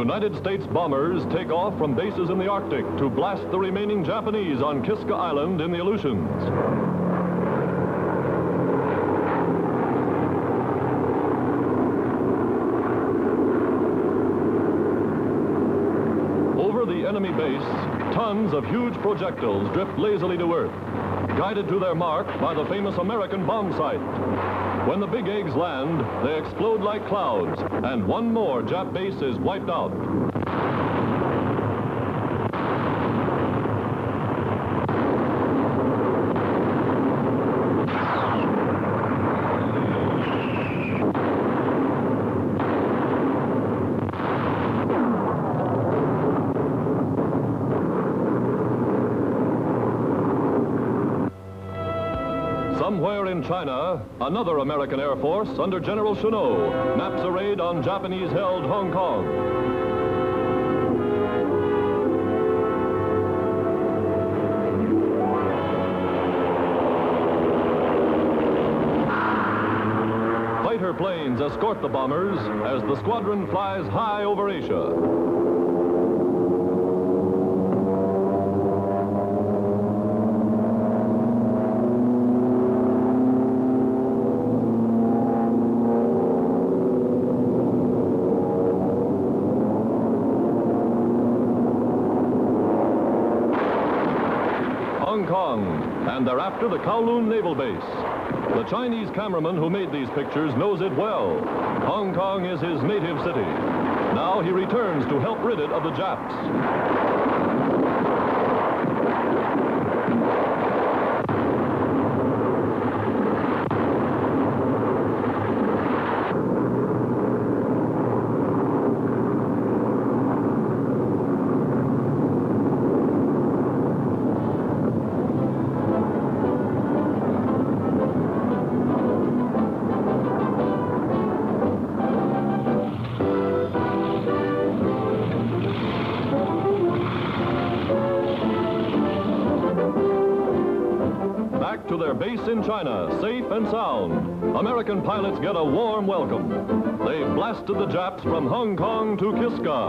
United States bombers take off from bases in the Arctic to blast the remaining Japanese on Kiska Island in the Aleutians. Over the enemy base, tons of huge projectiles drift lazily to Earth, guided to their mark by the famous American bomb sight. When the big eggs land, they explode like clouds, and one more Jap base is wiped out. Somewhere in China, another American Air Force under General Chennault maps a raid on Japanese-held Hong Kong. Fighter planes escort the bombers as the squadron flies high over Asia. Hong Kong, and thereafter the Kowloon Naval Base. The Chinese cameraman who made these pictures knows it well. Hong Kong is his native city. Now he returns to help rid it of the Japs. To their base in China, safe and sound, American pilots get a warm welcome. They've blasted the Japs from Hong Kong to Kiska.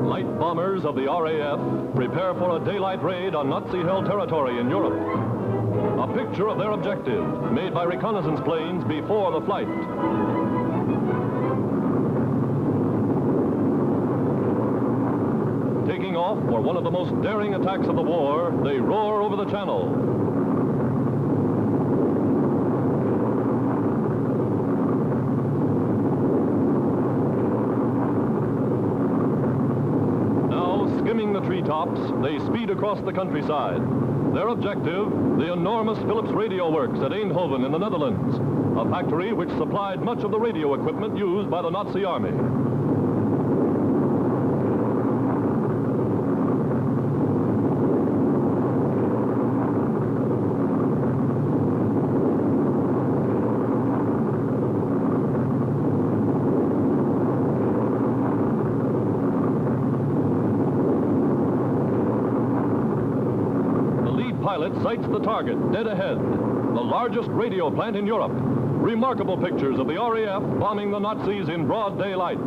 Light bombers of the RAF prepare for a daylight raid on Nazi-held territory in Europe. A picture of their objective, made by reconnaissance planes before the flight. Taking off for one of the most daring attacks of the war, they roar over the channel. Now, skimming the treetops, they speed across the countryside. Their objective, the enormous Philips Radio Works at Eindhoven in the Netherlands, a factory which supplied much of the radio equipment used by the Nazi army. Pilot sights the target dead ahead, the largest radio plant in Europe. Remarkable pictures of the RAF bombing the Nazis in broad daylight.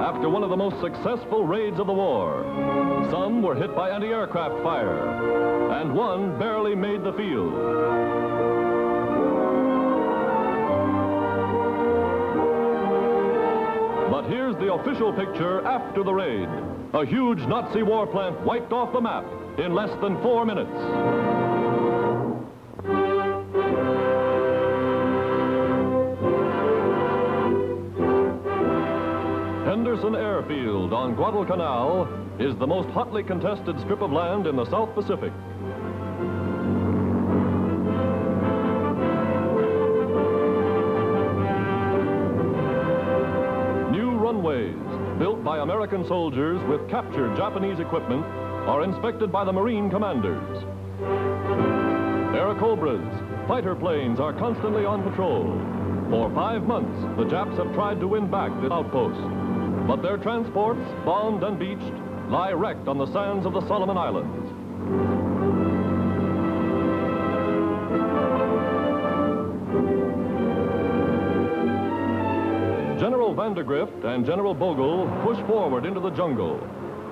After one of the most successful raids of the war. Some were hit by anti-aircraft fire, and one barely made the field. But here's the official picture after the raid. A huge Nazi war plant wiped off the map in less than 4 minutes. Anderson Airfield on Guadalcanal is the most hotly contested strip of land in the South Pacific. New runways, built by American soldiers with captured Japanese equipment, are inspected by the Marine commanders. Airacobras, fighter planes, are constantly on patrol. For 5 months, the Japs have tried to win back the outpost, but their transports, bombed and beached, lie wrecked on the sands of the Solomon Islands. General Vandergrift and General Bogle push forward into the jungle,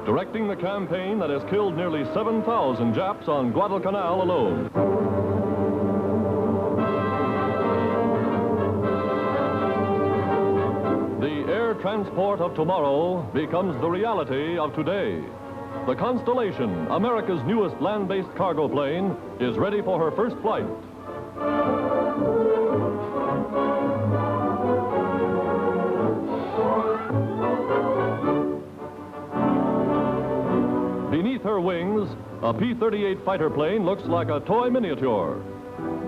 directing the campaign that has killed nearly 7,000 Japs on Guadalcanal alone. The air transport of tomorrow becomes the reality of today. The Constellation, America's newest land-based cargo plane, is ready for her first flight. Beneath her wings, a P-38 fighter plane looks like a toy miniature.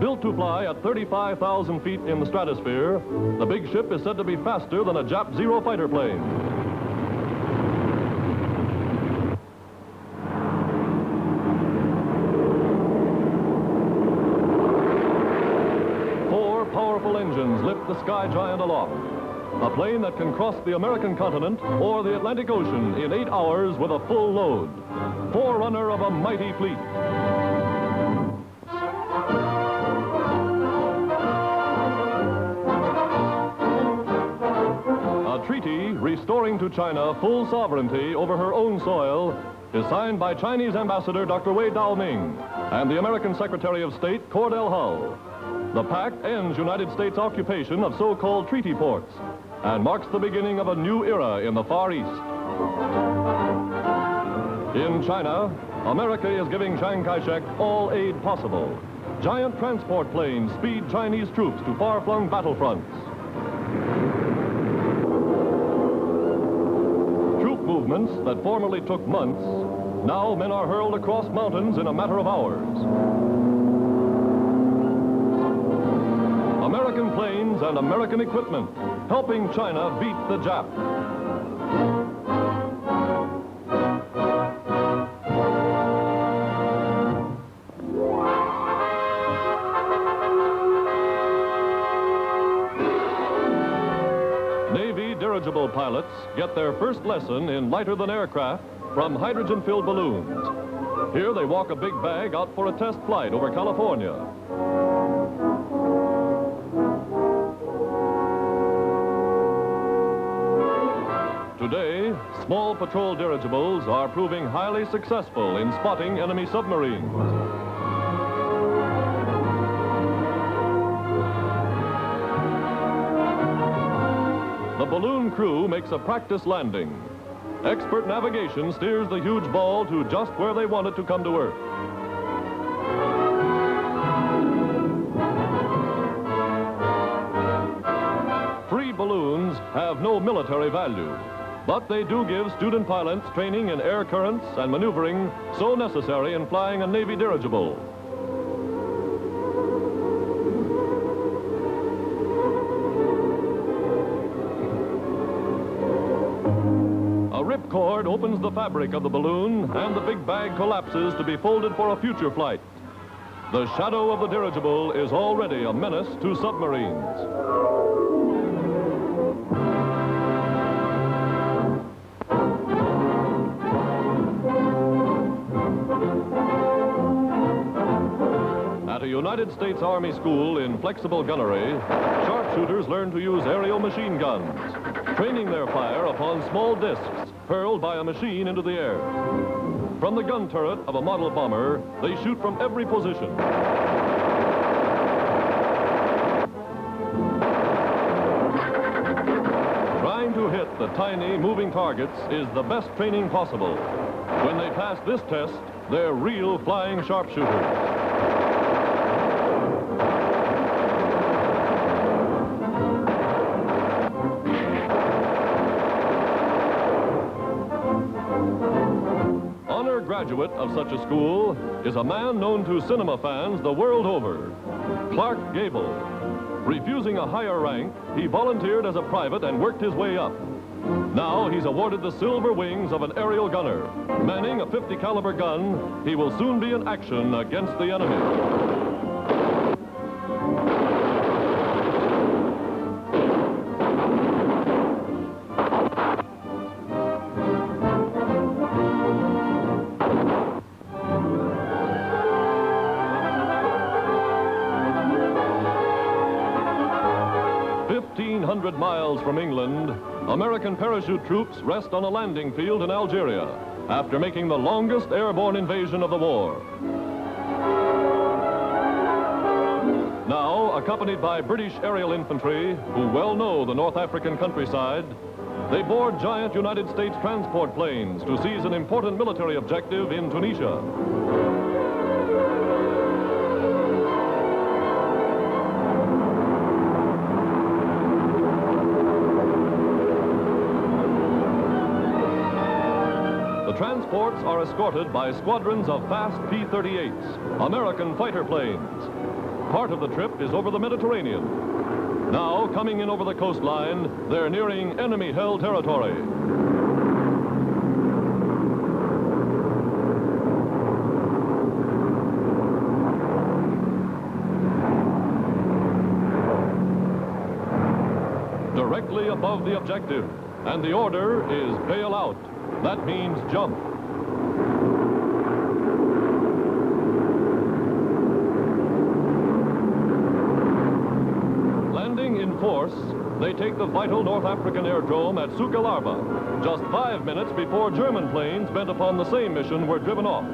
Built to fly at 35,000 feet in the stratosphere, the big ship is said to be faster than a Jap Zero fighter plane. Four powerful engines lift the Sky Giant aloft. A plane that can cross the American continent or the Atlantic Ocean in 8 hours with a full load. Forerunner of a mighty fleet. A treaty restoring to China full sovereignty over her own soil is signed by Chinese Ambassador Dr. Wei Daoming and the American Secretary of State Cordell Hull. The pact ends United States occupation of so-called treaty ports and marks the beginning of a new era in the Far East. In China, America is giving Chiang Kai-shek all aid possible. Giant transport planes speed Chinese troops to far-flung battlefronts. Troop movements that formerly took months, now men are hurled across mountains in a matter of hours. American planes and American equipment, helping China beat the Jap. Navy dirigible pilots get their first lesson in lighter-than aircraft from hydrogen-filled balloons. Here they walk a big bag out for a test flight over California. Today, small patrol dirigibles are proving highly successful in spotting enemy submarines. The balloon crew makes a practice landing. Expert navigation steers the huge ball to just where they want it to come to Earth. Free balloons have no military value, but they do give student pilots training in air currents and maneuvering so necessary in flying a Navy dirigible. A ripcord opens the fabric of the balloon, and the big bag collapses to be folded for a future flight. The shadow of the dirigible is already a menace to submarines. At a United States Army school in flexible gunnery, sharpshooters learn to use aerial machine guns, training their fire upon small discs hurled by a machine into the air. From the gun turret of a model bomber, they shoot from every position. Trying to hit the tiny, moving targets is the best training possible. When they pass this test, they're real flying sharpshooters. graduate of such a school is a man known to cinema fans the world over, Clark Gable. Refusing a higher rank, he volunteered as a private and worked his way up. Now he's awarded the silver wings of an aerial gunner. Manning a .50 caliber gun, he will soon be in action against the enemy. 1,500 miles from England, American parachute troops rest on a landing field in Algeria after making the longest airborne invasion of the war. Now, accompanied by British aerial infantry, who well know the North African countryside, they board giant United States transport planes to seize an important military objective in Tunisia. The transports are escorted by squadrons of fast P-38s, American fighter planes. Part of the trip is over the Mediterranean. Now, coming in over the coastline, they're nearing enemy-held territory. Directly above the objective, and the order is bail out. That means jump. Landing in force, they take the vital North African airdrome at Souk El Arba, just 5 minutes before German planes bent upon the same mission were driven off.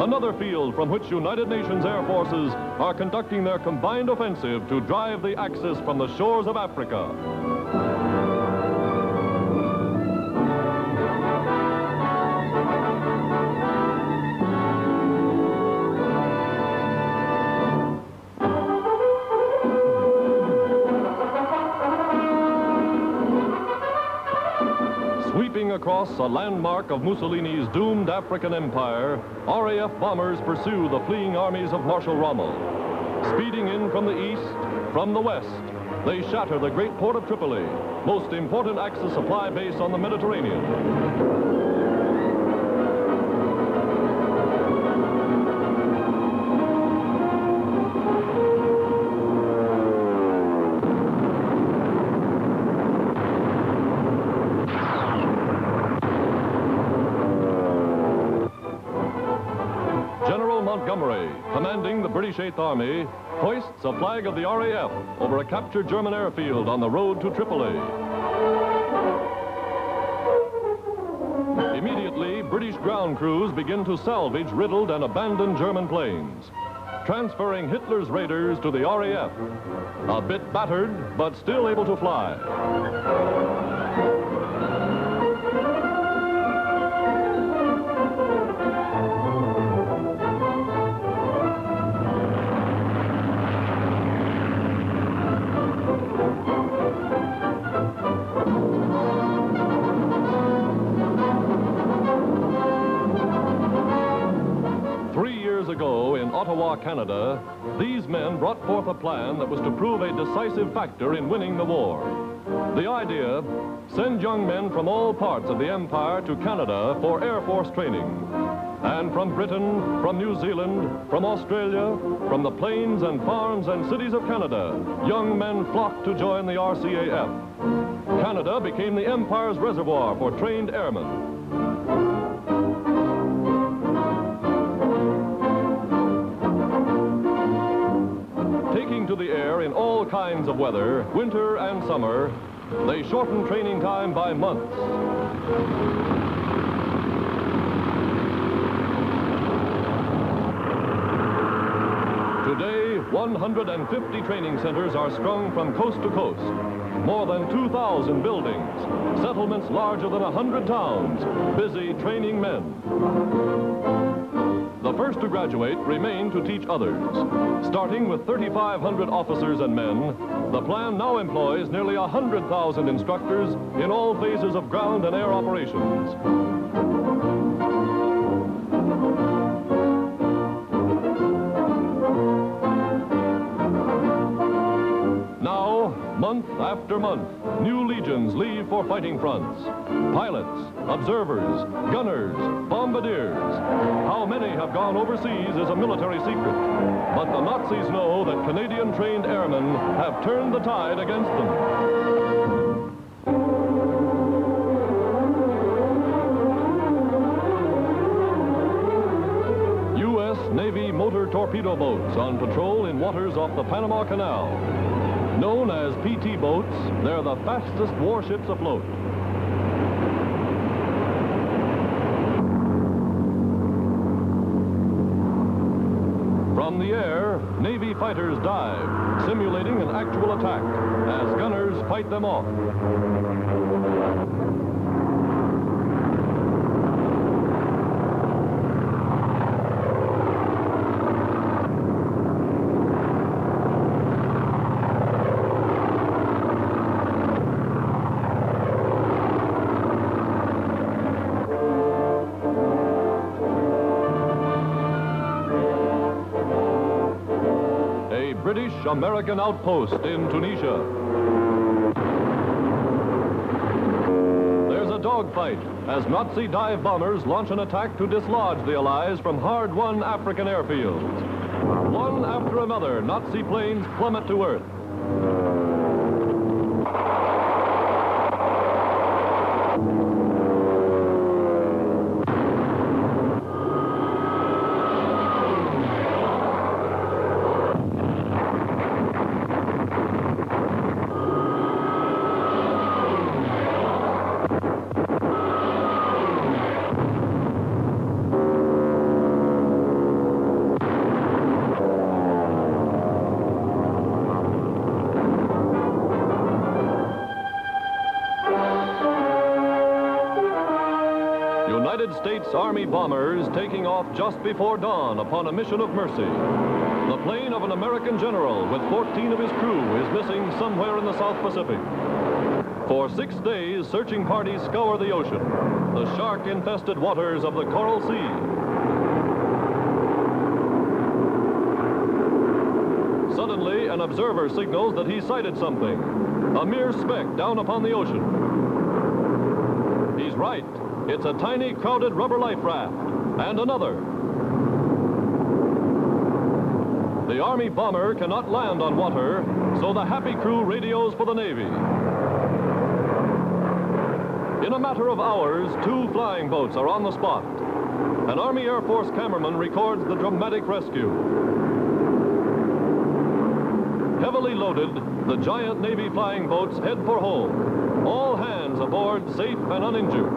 Another field from which United Nations air forces are conducting their combined offensive to drive the Axis from the shores of Africa. Sweeping across a landmark of Mussolini's doomed African empire, RAF bombers pursue the fleeing armies of Marshal Rommel. Speeding in from the east, from the west, they shatter the great port of Tripoli, most important Axis supply base on the Mediterranean. Montgomery, commanding the British 8th Army, hoists a flag of the RAF over a captured German airfield on the road to Tripoli. Immediately, British ground crews begin to salvage riddled and abandoned German planes, transferring Hitler's raiders to the RAF, a bit battered, but still able to fly. Ago in Ottawa, Canada, these men brought forth a plan that was to prove a decisive factor in winning the war. The idea, send young men from all parts of the empire to Canada for Air Force training. And from Britain, from New Zealand, from Australia, from the plains and farms and cities of Canada, young men flocked to join the RCAF. Canada became the empire's reservoir for trained airmen. Taking to the air in all kinds of weather, winter and summer, they shortened training time by months. Today, 150 training centers are strung from coast to coast. More than 2,000 buildings, settlements larger than 100 towns, busy training men. The first to graduate remain to teach others. Starting with 3,500 officers and men, the plan now employs nearly 100,000 instructors in all phases of ground and air operations. after month, new legions leave for fighting fronts. Pilots, observers, gunners, bombardiers. How many have gone overseas is a military secret. But the Nazis know that Canadian-trained airmen have turned the tide against them. Navy motor torpedo boats on patrol in waters off the Panama Canal. Known as PT boats, they're the fastest warships afloat. From the air, Navy fighters dive, simulating an actual attack as gunners fight them off. British-American outpost in Tunisia. There's a dogfight as Nazi dive bombers launch an attack to dislodge the Allies from hard-won African airfields. One after another, Nazi planes plummet to earth. United States Army bombers taking off just before dawn upon a mission of mercy. The plane of an American general with 14 of his crew is missing somewhere in the South Pacific. For 6 days, searching parties scour the ocean, the shark-infested waters of the Coral Sea. Suddenly, an observer signals that he sighted something, a mere speck down upon the ocean. He's right. It's a tiny, crowded rubber life raft, and another. The Army bomber cannot land on water, so the happy crew radios for the Navy. In a matter of hours, 2 flying boats are on the spot. An Army Air Force cameraman records the dramatic rescue. Heavily loaded, the giant Navy flying boats head for home. All hands aboard safe and uninjured.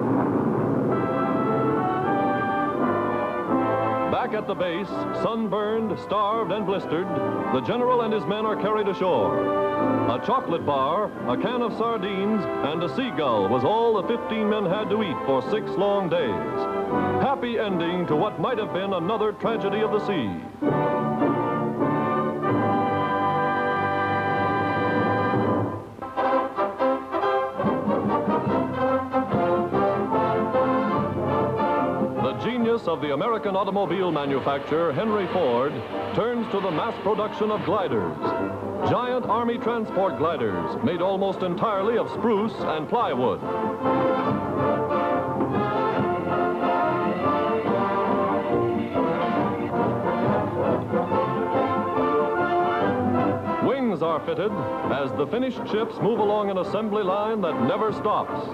Back at the base, sunburned, starved, and blistered, the general and his men are carried ashore. A chocolate bar, a can of sardines, and a seagull was all the 15 men had to eat for 6 long days. Happy ending to what might have been another tragedy of the sea. Of the American automobile manufacturer Henry Ford turns to the mass production of gliders. Giant Army transport gliders made almost entirely of spruce and plywood. Wings are fitted as the finished ships move along an assembly line that never stops.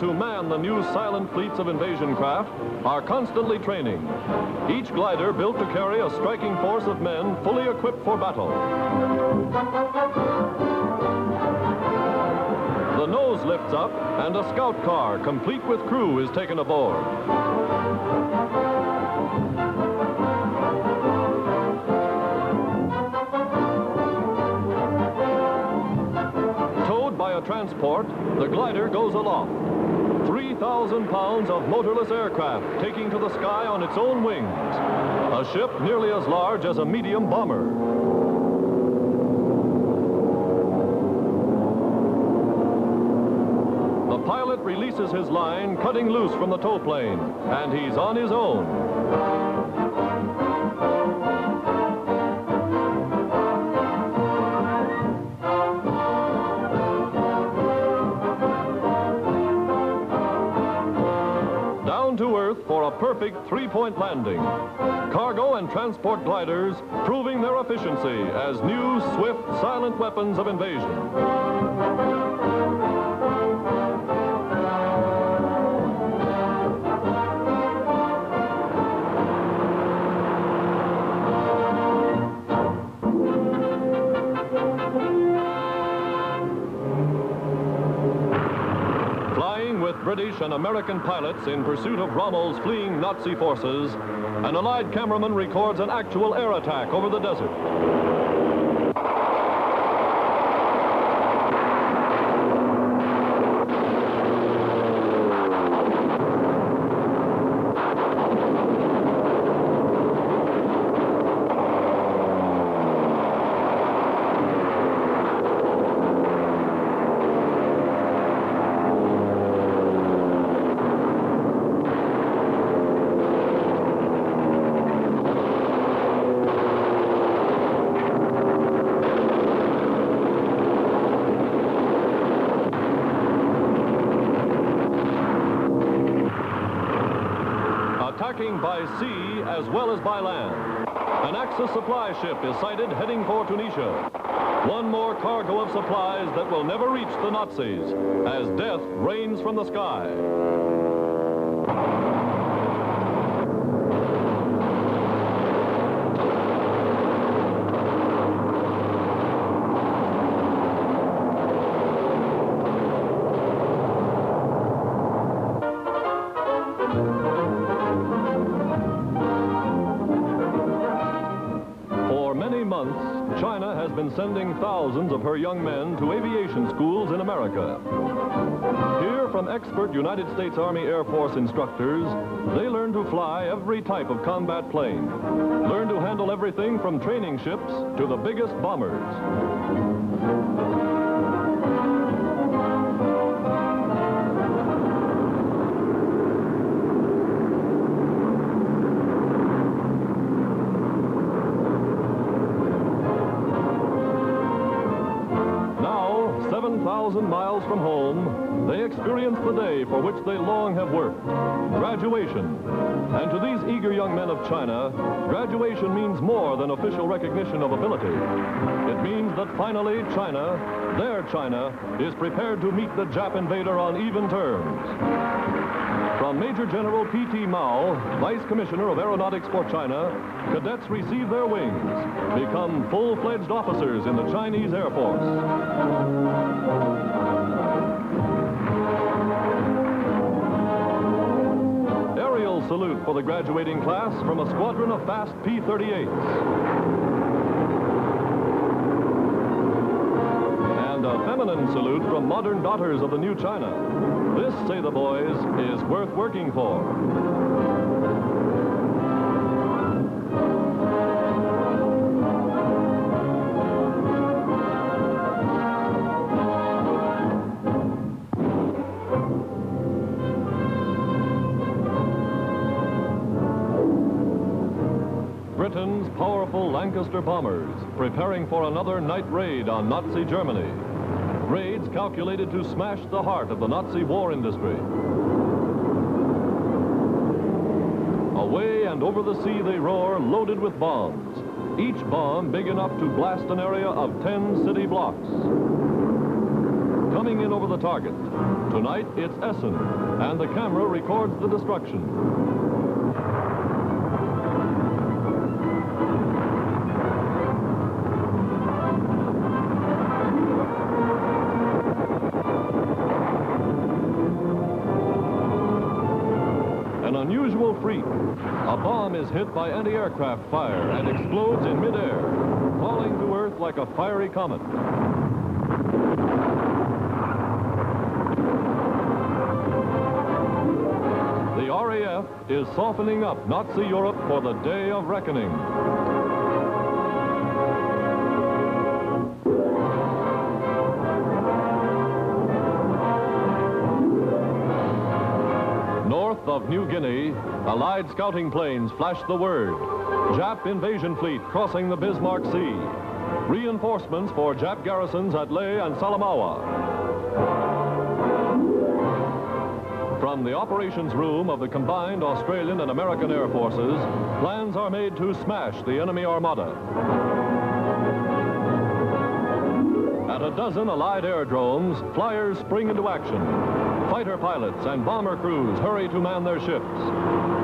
To man the new silent fleets of invasion craft are constantly training. Each glider built to carry a striking force of men fully equipped for battle. The nose lifts up and a scout car complete with crew is taken aboard. Towed by a transport, the glider goes aloft. 3,000 pounds of motorless aircraft taking to the sky on its own wings. A ship nearly as large as a medium bomber. pilot releases his line, cutting loose from the tow plane, and he's on his own. Down to earth for a perfect three-point landing. Cargo and transport gliders proving their efficiency as new, swift, silent weapons of invasion. With British and American pilots in pursuit of Rommel's fleeing Nazi forces, an Allied cameraman records an actual air attack over the desert. Attacking by sea as well as by land. An Axis supply ship is sighted heading for Tunisia. One more cargo of supplies that will never reach the Nazis as death rains from the sky. China has been sending thousands of her young men to aviation schools in America. Here, from expert United States Army Air Force instructors, they learn to fly every type of combat plane, learn to handle everything from training ships to the biggest bombers. Miles from home, they experience the day for which they long have worked, graduation. And to these eager young men of China, graduation means more than official recognition of ability. It means that finally China, their China, is prepared to meet the Jap invader on even terms. From Major General P.T. Mao, Vice Commissioner of Aeronautics for China, cadets receive their wings, become full-fledged officers in the Chinese Air Force. Aerial salute for the graduating class from a squadron of fast P-38s. And a feminine salute from modern daughters of the new China. This, say the boys, is worth working for. Britain's powerful Lancaster bombers preparing for another night raid on Nazi Germany. Raids calculated to smash the heart of the Nazi war industry. Away and over the sea they roar, loaded with bombs. Each bomb big enough to blast an area of 10 city blocks. Coming in over the target. Tonight it's Essen, and the camera records the destruction. Unusual freak. A bomb is hit by anti-aircraft fire and explodes in midair, falling to Earth like a fiery comet. The RAF is softening up Nazi Europe for the day of reckoning. north of New Guinea, Allied scouting planes flashed the word. Jap invasion fleet crossing the Bismarck Sea. Reinforcements for Jap garrisons at Leh and Salamaua. From the operations room of the combined Australian and American Air Forces, plans are made to smash the enemy armada. At a dozen Allied aerodromes, flyers spring into action. Fighter pilots and bomber crews hurry to man their ships.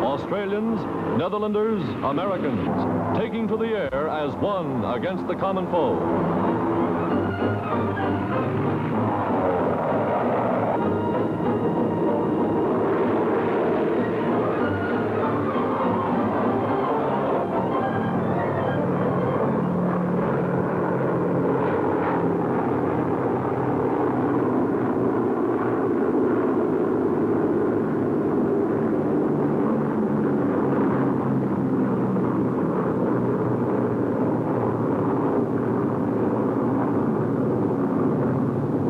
Australians, Netherlanders, Americans, taking to the air as one against the common foe.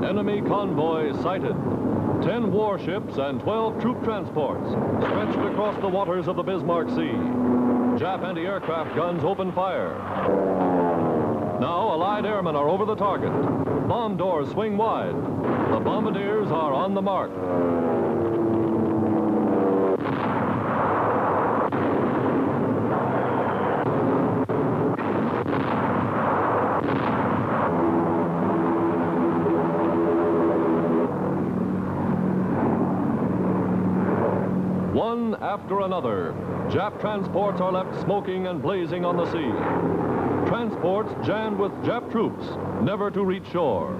Enemy convoy sighted. 10 warships and 12 troop transports stretched across the waters of the Bismarck Sea. Jap anti-aircraft guns open fire. Now Allied airmen are over the target. Bomb doors swing wide. The bombardiers are on the mark. One after another, Jap transports are left smoking and blazing on the sea. Transports jammed with Jap troops, never to reach shore.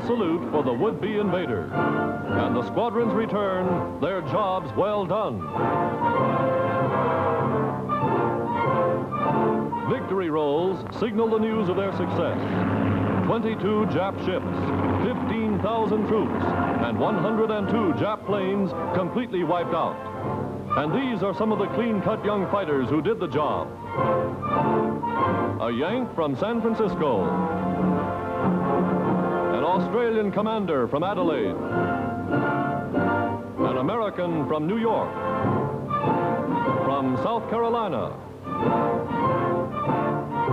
Salute for the would-be invader. And the squadrons return, their jobs well done. Victory rolls signal the news of their success. 22 Jap ships, 15,000 troops, and 102 Jap planes completely wiped out. And these are some of the clean-cut young fighters who did the job. A Yank from San Francisco. An Australian commander from Adelaide. An American from New York. From South Carolina.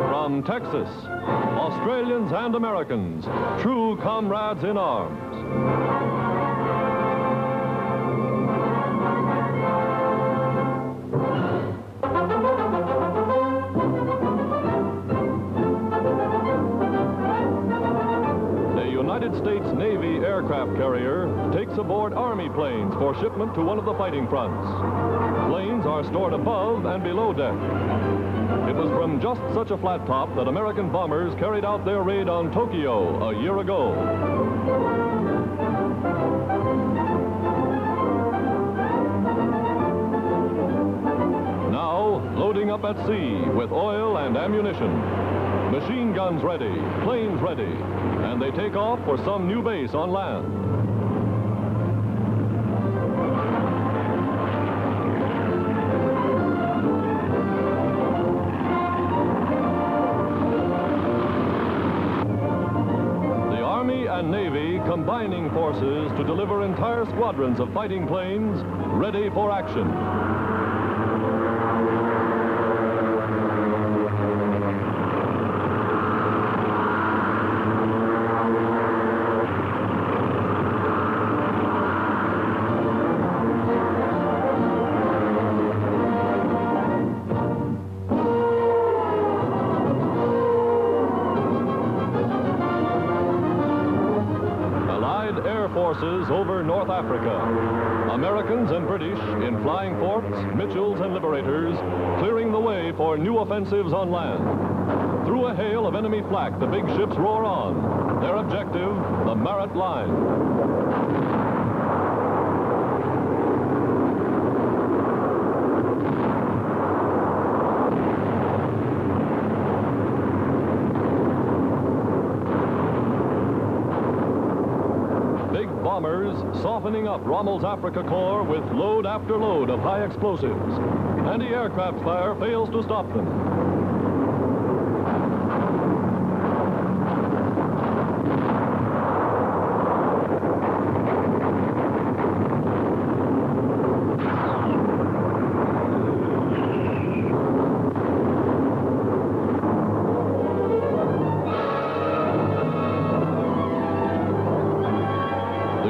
From Texas. Australians and Americans, true comrades in arms. United States Navy aircraft carrier takes aboard Army planes for shipment to one of the fighting fronts. Planes are stored above and below deck. It was from just such a flat top that American bombers carried out their raid on Tokyo a year ago. Now, loading up at sea with oil and ammunition. Machine guns ready, planes ready, and they take off for some new base on land. The Army and Navy combining forces to deliver entire squadrons of fighting planes ready for action. forces over North Africa. Americans and British in flying forts, Mitchells and Liberators, clearing the way for new offensives on land. Through a hail of enemy flak, the big ships roar on. Their objective, the Marat Line. Bombers softening up Rommel's Africa Corps with load after load of high explosives. Anti-aircraft fire fails to stop them.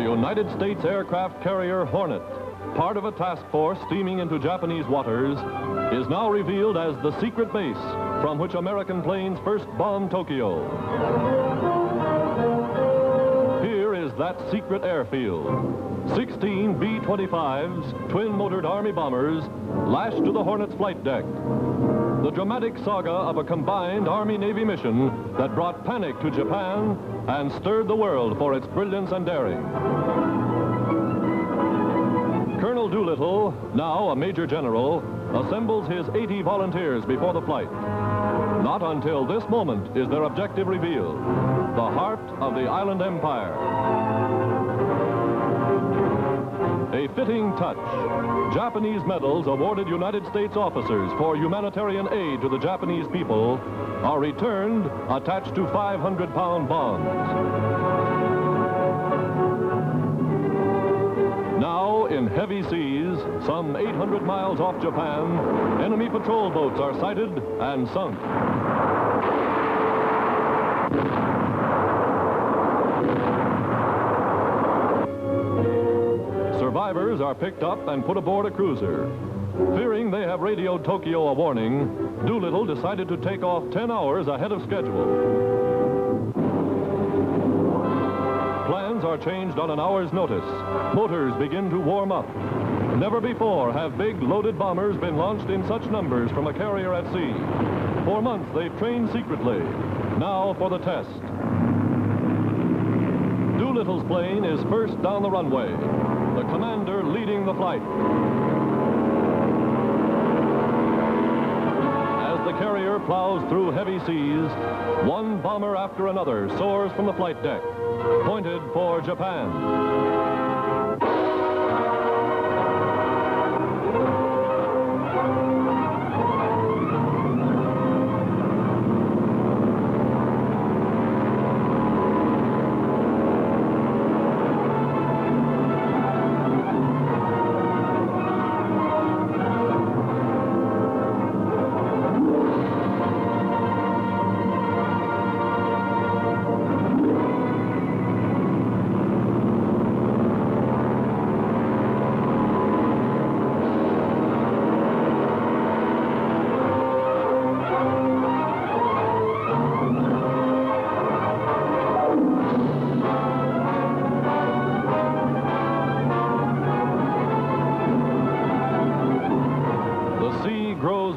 United States aircraft carrier Hornet, part of a task force steaming into Japanese waters, is now revealed as the secret base from which American planes first bombed Tokyo. Here is that secret airfield. 16 B-25s, twin-motored Army bombers, lashed to the Hornet's flight deck. The dramatic saga of a combined Army-Navy mission that brought panic to Japan and stirred the world for its brilliance and daring. Colonel Doolittle, now a Major General, assembles his 80 volunteers before the flight. Not until this moment is their objective revealed, the heart of the island empire. A fitting touch. Japanese medals awarded United States officers for humanitarian aid to the Japanese people are returned attached to 500-pound bonds. Now, in heavy seas, some 800 miles off Japan, enemy patrol boats are sighted and sunk. Survivors are picked up and put aboard a cruiser. Fearing they have radioed Tokyo a warning, Doolittle decided to take off 10 hours ahead of schedule. Plans are changed on an hour's notice. Motors begin to warm up. Never before have big loaded bombers been launched in such numbers from a carrier at sea. For months they've trained secretly. Now for the test. Doolittle's plane is first down the runway, the commander leading the flight. As the carrier plows through heavy seas, one bomber after another soars from the flight deck, pointed for Japan.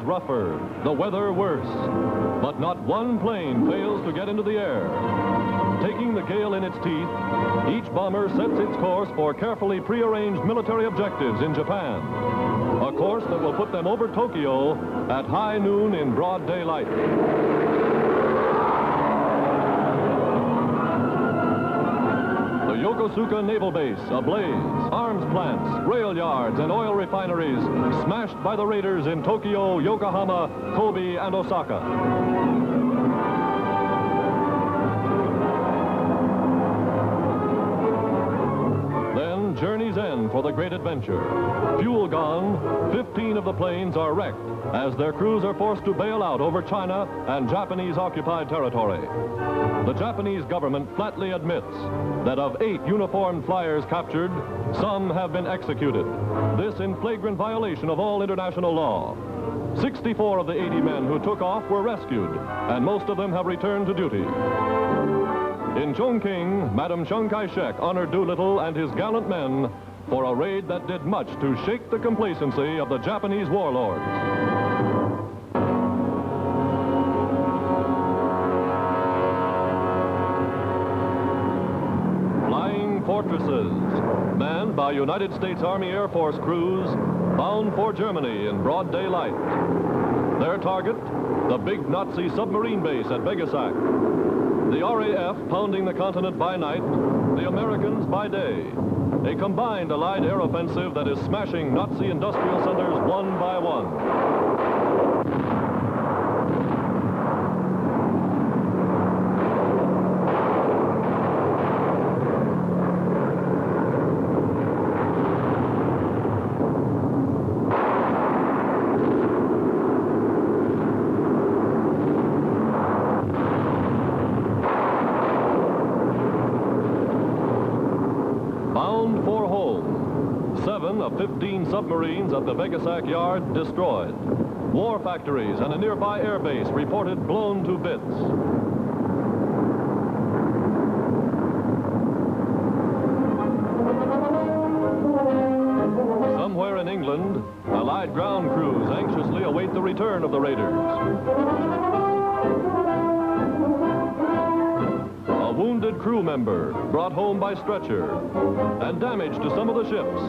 Rougher, the weather worse, but not one plane fails to get into the air. Taking the gale in its teeth, each bomber sets its course for carefully prearranged military objectives in Japan, a course that will put them over Tokyo at high noon in broad daylight. Yokosuka Naval Base ablaze, arms plants, rail yards, and oil refineries smashed by the raiders in Tokyo, Yokohama, Kobe, and Osaka. Then journey's end for the great adventure. Fuel gone, 15 of the planes are wrecked as their crews are forced to bail out over China and Japanese-occupied territory. The Japanese government flatly admits that of 8 uniformed flyers captured, some have been executed. This in flagrant violation of all international law. 64 of the 80 men who took off were rescued, and most of them have returned to duty. In Chongqing, Madam Chiang Kai-shek honored Doolittle and his gallant men for a raid that did much to shake the complacency of the Japanese warlords. Flying fortresses, manned by United States Army Air Force crews, bound for Germany in broad daylight. Their target, the big Nazi submarine base at Vegasack. The RAF pounding the continent by night, the Americans by day. A combined Allied air offensive that is smashing Nazi industrial centers one by one. Bound for home. 7 of 15 submarines at the Vegasack yard destroyed. War factories and a nearby air base reported blown to bits. Somewhere in England, Allied ground crews anxiously await the return of the raiders. A wounded crew member brought home by stretcher, and damage to some of the ships,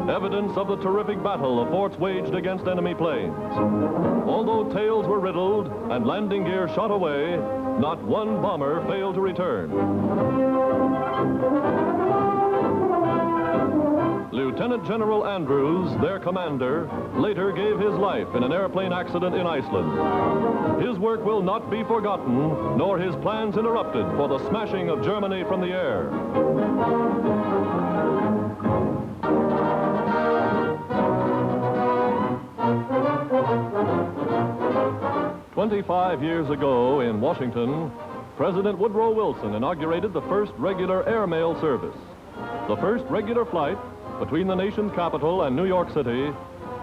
evidence of the terrific battle the forts waged against enemy planes. Although tails were riddled and landing gear shot away, not one bomber failed to return. Lieutenant General Andrews, their commander, later gave his life in an airplane accident in Iceland. His work will not be forgotten, nor his plans interrupted for the smashing of Germany from the air. "25 years ago in Washington, President Woodrow Wilson inaugurated the first regular airmail service. The first regular flight between the nation's capital and New York City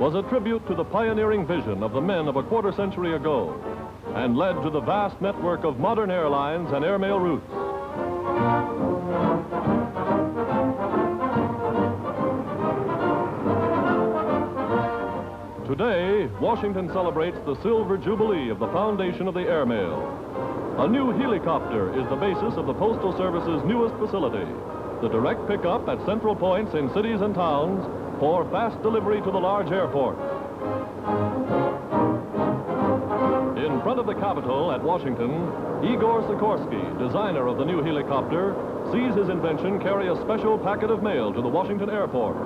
was a tribute to the pioneering vision of the men of a quarter century ago and led to the vast network of modern airlines and airmail routes. Today, Washington celebrates the silver jubilee of the foundation of the airmail. A new helicopter is the basis of the Postal Service's newest facility, the direct pickup at central points in cities and towns for fast delivery to the large airports. In front of the Capitol at Washington, Igor Sikorsky, designer of the new helicopter, sees his invention carry a special packet of mail to the Washington airport.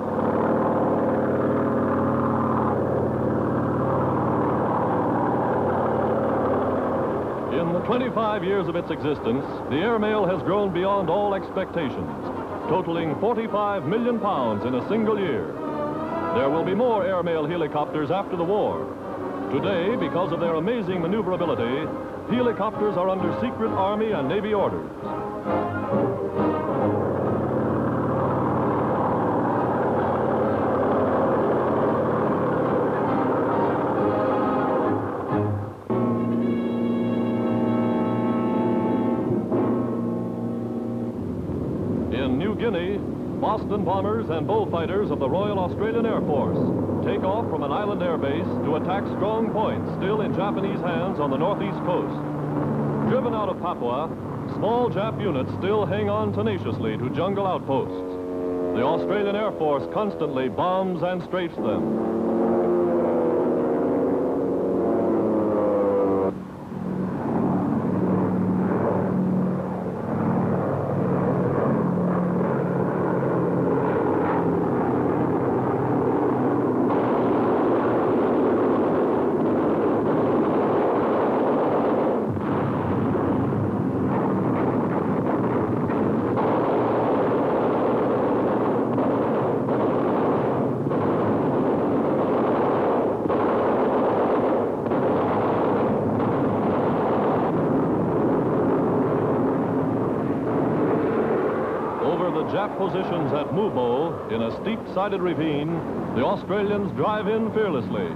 In the 25 years of its existence, the airmail has grown beyond all expectations, totaling 45 million pounds in a single year. There will be more airmail helicopters after the war. Today, because of their amazing maneuverability, helicopters are under secret Army and Navy orders. In New Guinea, Boston bombers and bullfighters of the Royal Australian Air Force take off from an island air base to attack strong points still in Japanese hands on the northeast coast. Driven out of Papua, small Jap units still hang on tenaciously to jungle outposts. The Australian Air Force constantly bombs and strafes them. Jap positions at Mubo, in a steep-sided ravine, the Australians drive in fearlessly.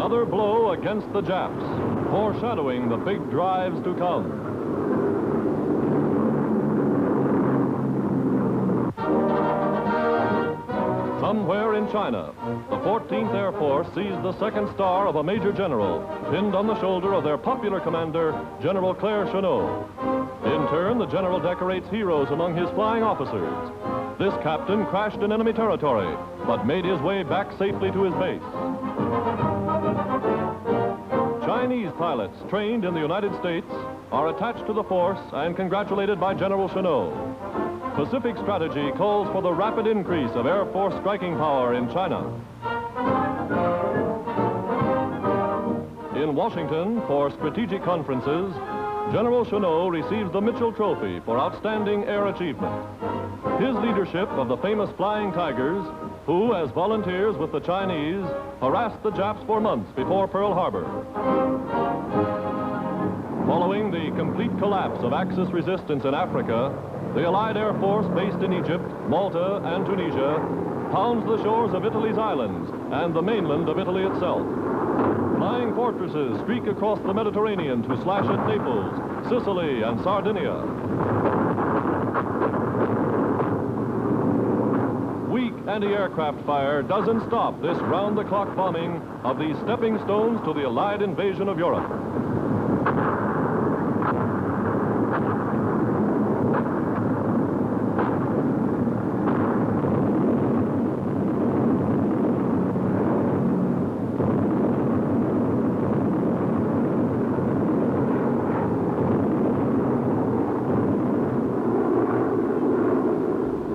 another blow against the Japs, foreshadowing the big drives to come. Somewhere in China, the 14th Air Force sees the second star of a major general pinned on the shoulder of their popular commander, General Claire Chennault. In turn, the general decorates heroes among his flying officers. This captain crashed in enemy territory, but made his way back safely to his base. Chinese pilots trained in the United States are attached to the force and congratulated by General Chennault. Pacific strategy calls for the rapid increase of Air Force striking power in China. In Washington, for strategic conferences, General Chennault receives the Mitchell Trophy for outstanding air achievement. His leadership of the famous Flying Tigers, who, as volunteers with the Chinese, harassed the Japs for months before Pearl Harbor. Following the complete collapse of Axis resistance in Africa, the Allied Air Force based in Egypt, Malta, and Tunisia pounds the shores of Italy's islands and the mainland of Italy itself. Flying fortresses streak across the Mediterranean to slash at Naples, Sicily, and Sardinia. Weak anti-aircraft fire doesn't stop this round-the-clock bombing of these stepping stones to the Allied invasion of Europe.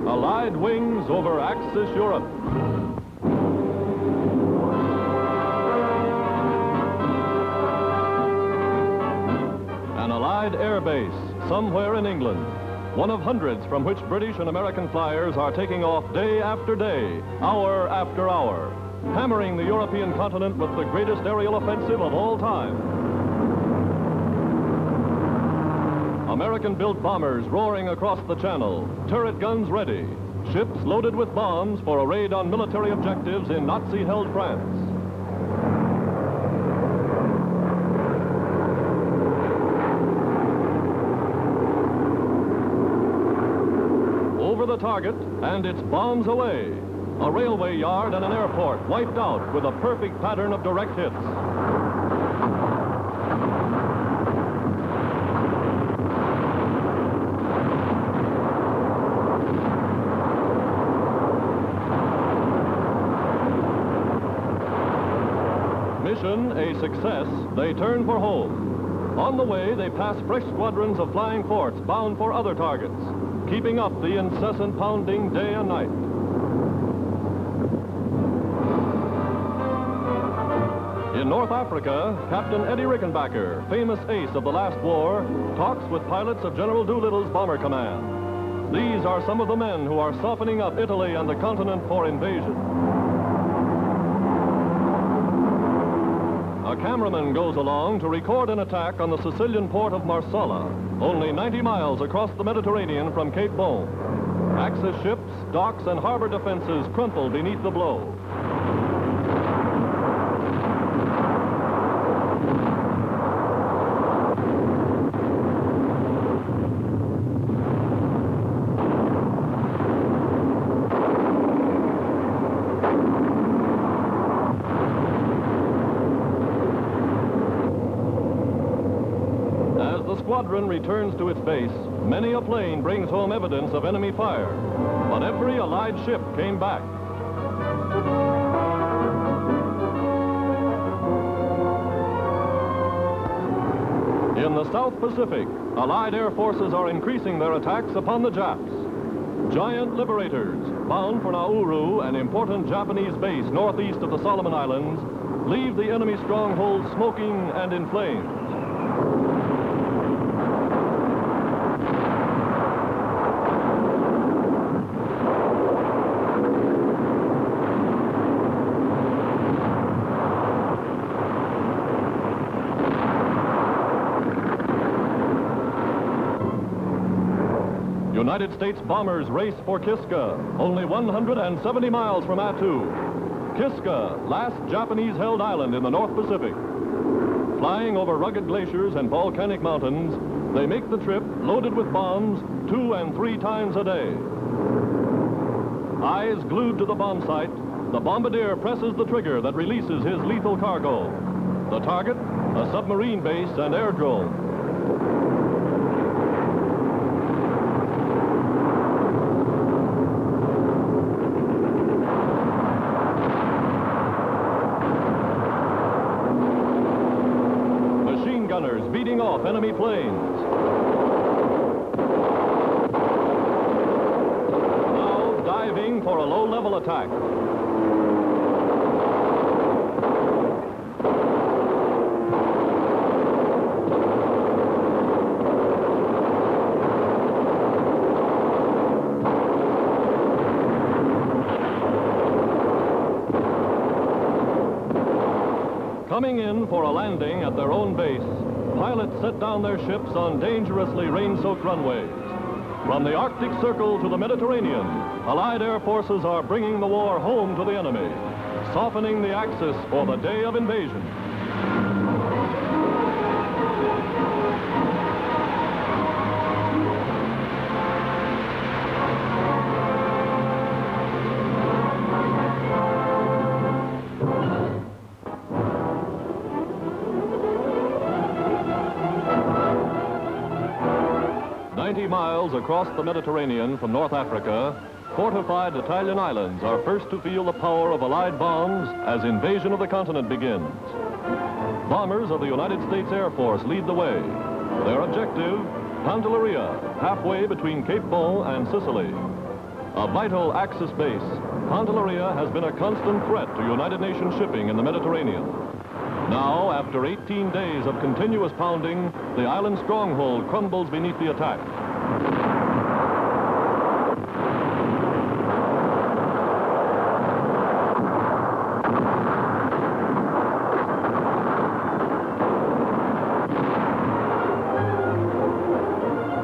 Allied wings over Axis Europe. An Allied air base somewhere in England, one of hundreds from which British and American flyers are taking off day after day, hour after hour, hammering the European continent with the greatest aerial offensive of all time. American-built bombers roaring across the Channel, turret guns ready, ships loaded with bombs for a raid on military objectives in Nazi-held France. Over the target, and it's bombs away. A railway yard and an airport wiped out with a perfect pattern of direct hits. Mission a success, they turn for home. On the way, they pass fresh squadrons of flying forts bound for other targets, keeping up the incessant pounding day and night. In North Africa, Captain Eddie Rickenbacker, famous ace of the last war, talks with pilots of General Doolittle's Bomber Command. These are some of the men who are softening up Italy and the continent for invasion. A cameraman goes along to record an attack on the Sicilian port of Marsala, only 90 miles across the Mediterranean from Cape Bon. Axis ships, docks, and harbor defenses crumple beneath the blow. The squadron returns to its base, many a plane brings home evidence of enemy fire, but every Allied ship came back. In the South Pacific, Allied air forces are increasing their attacks upon the Japs. Giant liberators, bound for Nauru, an important Japanese base northeast of the Solomon Islands, leave the enemy stronghold smoking and in flames. United States bombers race for Kiska, only 170 miles from Attu. Kiska, last Japanese-held island in the North Pacific. Flying over rugged glaciers and volcanic mountains, they make the trip loaded with bombs 2 and 3 times a day. Eyes glued to the bomb site, the bombardier presses the trigger that releases his lethal cargo. The target, a submarine base and airdrome. Machine gunners beating off enemy planes. Now diving for a low-level attack. Coming in for a landing at their own base, pilots set down their ships on dangerously rain-soaked runways. From the Arctic Circle to the Mediterranean, Allied air forces are bringing the war home to the enemy, softening the Axis for the day of invasion. Miles across the Mediterranean from North Africa, fortified Italian islands are first to feel the power of Allied bombs as invasion of the continent begins. Bombers of the United States Air Force lead the way. Their objective, Pantelleria, halfway between Cape Bon and Sicily. A vital Axis base, Pantelleria has been a constant threat to United Nations shipping in the Mediterranean. Now, after 18 days of continuous pounding, the island stronghold crumbles beneath the attack.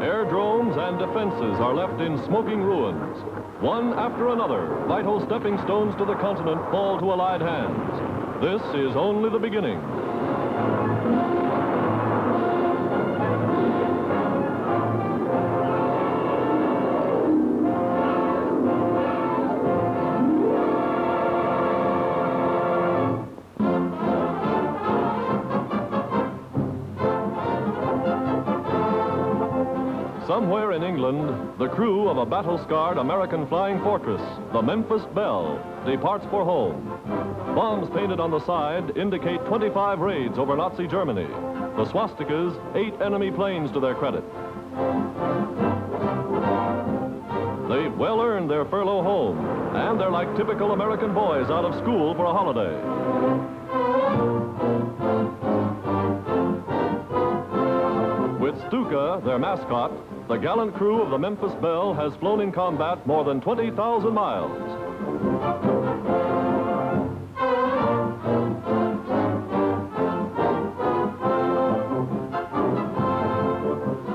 Airdromes and defenses are left in smoking ruins. One after another, vital stepping stones to the continent fall to Allied hands. This is only the beginning. Somewhere in England, the crew of a battle-scarred American flying fortress, the Memphis Belle, departs for home. Bombs painted on the side indicate 25 raids over Nazi Germany. The swastikas, 8 enemy planes to their credit. They've well earned their furlough home, and they're like typical American boys out of school for a holiday. With Stuka, their mascot, the gallant crew of the Memphis Belle has flown in combat more than 20,000 miles.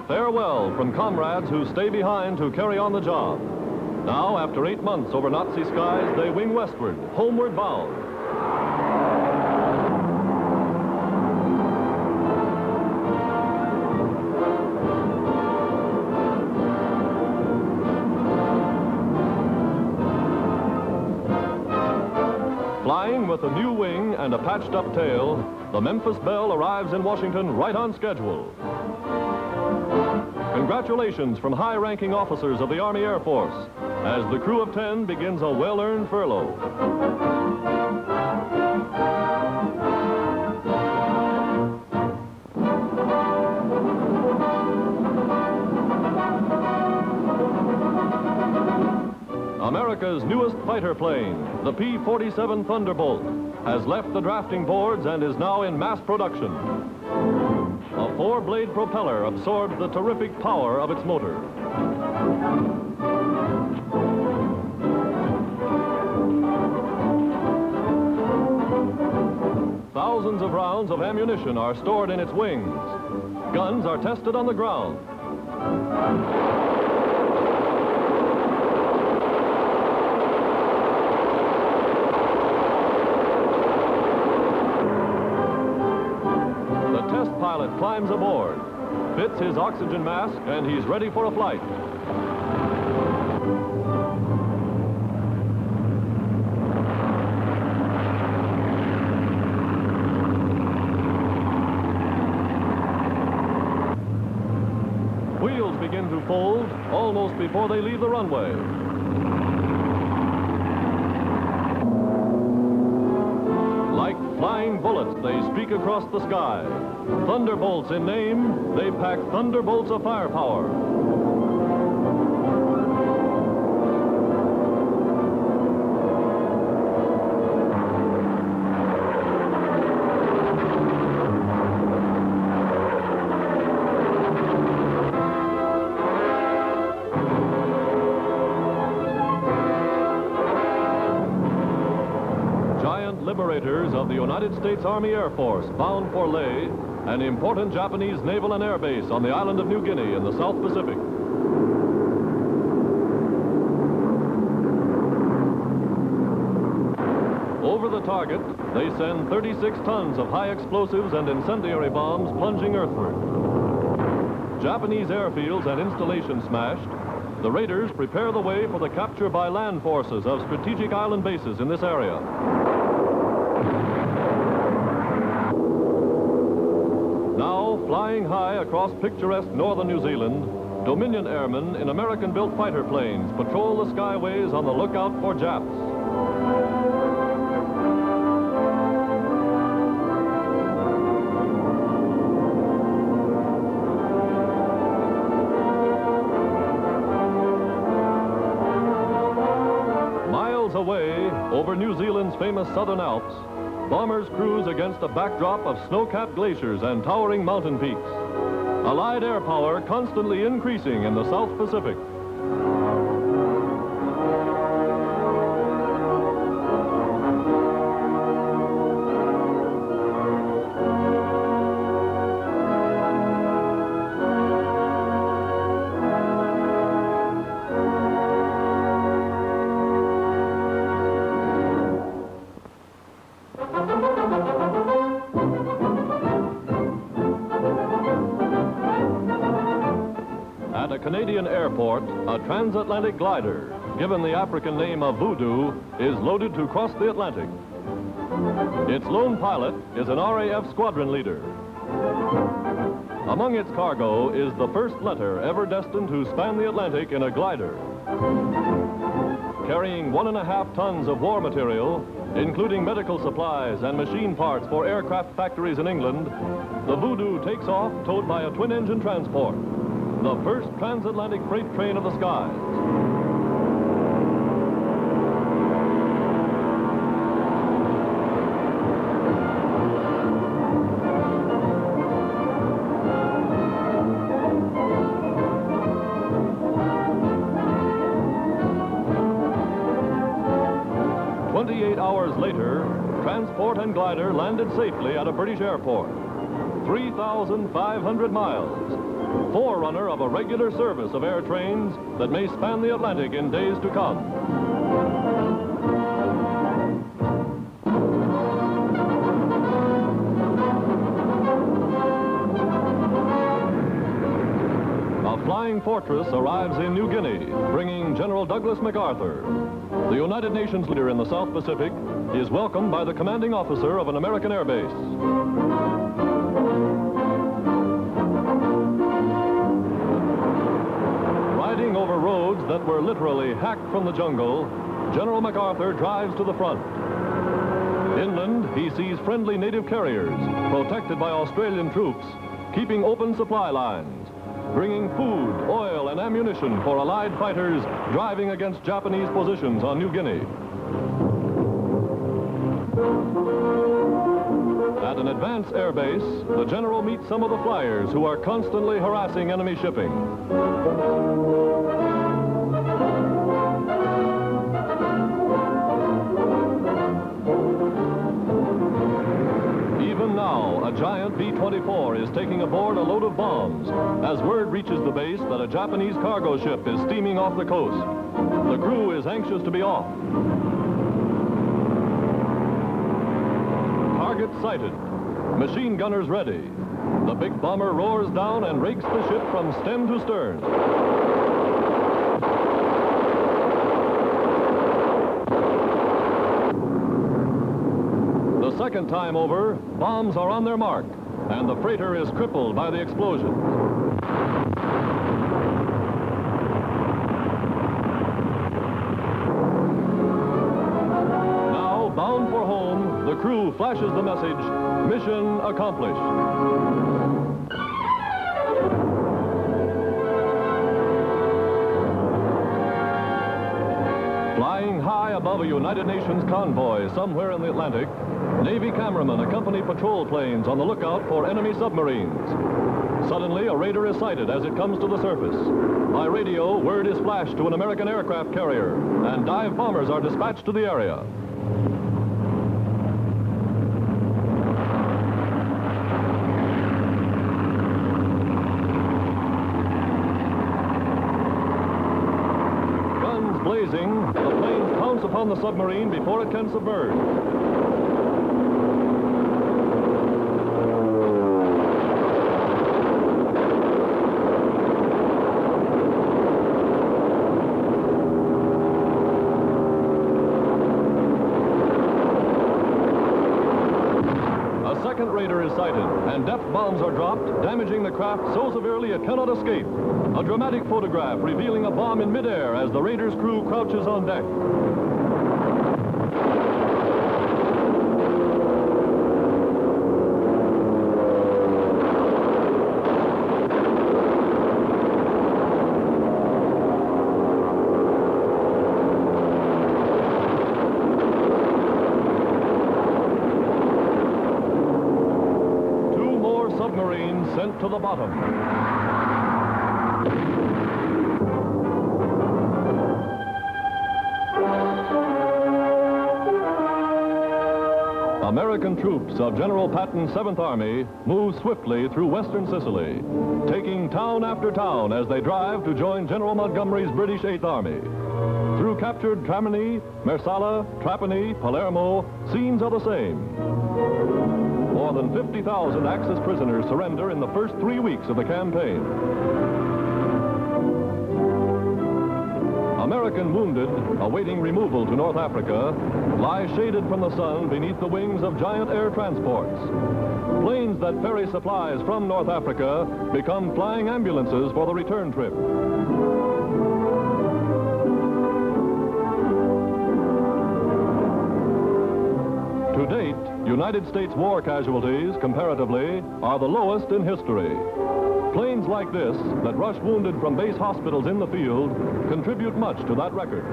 Farewell from comrades who stay behind to carry on the job. Now, after 8 months over Nazi skies, they wing westward, homeward bound. Flying with a new wing and a patched-up tail, the Memphis Belle arrives in Washington right on schedule. Congratulations from high-ranking officers of the Army Air Force as the crew of 10 begins a well-earned furlough. America's newest fighter plane, the P-47 Thunderbolt, has left the drafting boards and is now in mass production. A 4-blade propeller absorbs the terrific power of its motor. Thousands of rounds of ammunition are stored in its wings. Guns are tested on the ground. climbs aboard, fits his oxygen mask, and he's ready for a flight. Wheels begin to fold almost before they leave the runway. Like flying bullets, they streak across the sky. Thunderbolts in name, they pack thunderbolts of firepower. Liberators of the United States Army Air Force bound for Leh, an important Japanese naval and air base on the island of New Guinea in the South Pacific. Over the target, they send 36 tons of high explosives and incendiary bombs plunging earthward. Japanese airfields and installations smashed, the raiders prepare the way for the capture by land forces of strategic island bases in this area. Now, flying high across picturesque northern New Zealand, Dominion airmen in American-built fighter planes patrol the skyways on the lookout for Japs. Miles away, over New Zealand's famous Southern Alps, bombers cruise against a backdrop of snow-capped glaciers and towering mountain peaks. Allied air power constantly increasing in the South Pacific. At a Canadian airport, a transatlantic glider, given the African name of Voodoo, is loaded to cross the Atlantic. Its lone pilot is an RAF squadron leader. Among its cargo is the first letter ever destined to span the Atlantic in a glider. Carrying 1.5 tons of war material, including medical supplies and machine parts for aircraft factories in England, the Voodoo takes off towed by a twin-engine transport, the first transatlantic freight train of the skies. Hours later, transport and glider landed safely at a British airport. 3,500 miles, forerunner of a regular service of air trains that may span the Atlantic in days to come. A flying fortress arrives in New Guinea, bringing General Douglas MacArthur. The United Nations leader in the South Pacific is welcomed by the commanding officer of an American air base. Riding over roads that were literally hacked from the jungle, General MacArthur drives to the front. Inland, he sees friendly native carriers, protected by Australian troops, keeping open supply lines, bringing food, oil, and ammunition for Allied fighters driving against Japanese positions on New Guinea. At an advanced air base, the general meets some of the flyers who are constantly harassing enemy shipping. Now, a giant B-24 is taking aboard a load of bombs as word reaches the base that a Japanese cargo ship is steaming off the coast. The crew is anxious to be off. Target sighted. Machine gunners ready. The big bomber roars down and rakes the ship from stem to stern. The second time over, bombs are on their mark, and the freighter is crippled by the explosion. Now, bound for home, the crew flashes the message, "Mission accomplished." Flying high above a United Nations convoy somewhere in the Atlantic, Navy cameramen accompany patrol planes on the lookout for enemy submarines. Suddenly, a raider is sighted as it comes to the surface. By radio, word is flashed to an American aircraft carrier, and dive bombers are dispatched to the area. Guns blazing, the planes pounce upon the submarine before it can submerge. Second raider is sighted, and depth bombs are dropped, damaging the craft so severely it cannot escape. A dramatic photograph revealing a bomb in midair as the raider's crew crouches on deck. Submarines sent to the bottom. American troops of General Patton's 7th Army move swiftly through western Sicily, taking town after town as they drive to join General Montgomery's British 8th Army. Through captured Tramini, Marsala, Trapani, Palermo, scenes are the same. More than 50,000 Axis prisoners surrender in the first 3 weeks of the campaign. American wounded, awaiting removal to North Africa, lie shaded from the sun beneath the wings of giant air transports. Planes that ferry supplies from North Africa become flying ambulances for the return trip. To date, United States war casualties, comparatively, are the lowest in history. Planes like this, that rush wounded from base hospitals in the field, contribute much to that record.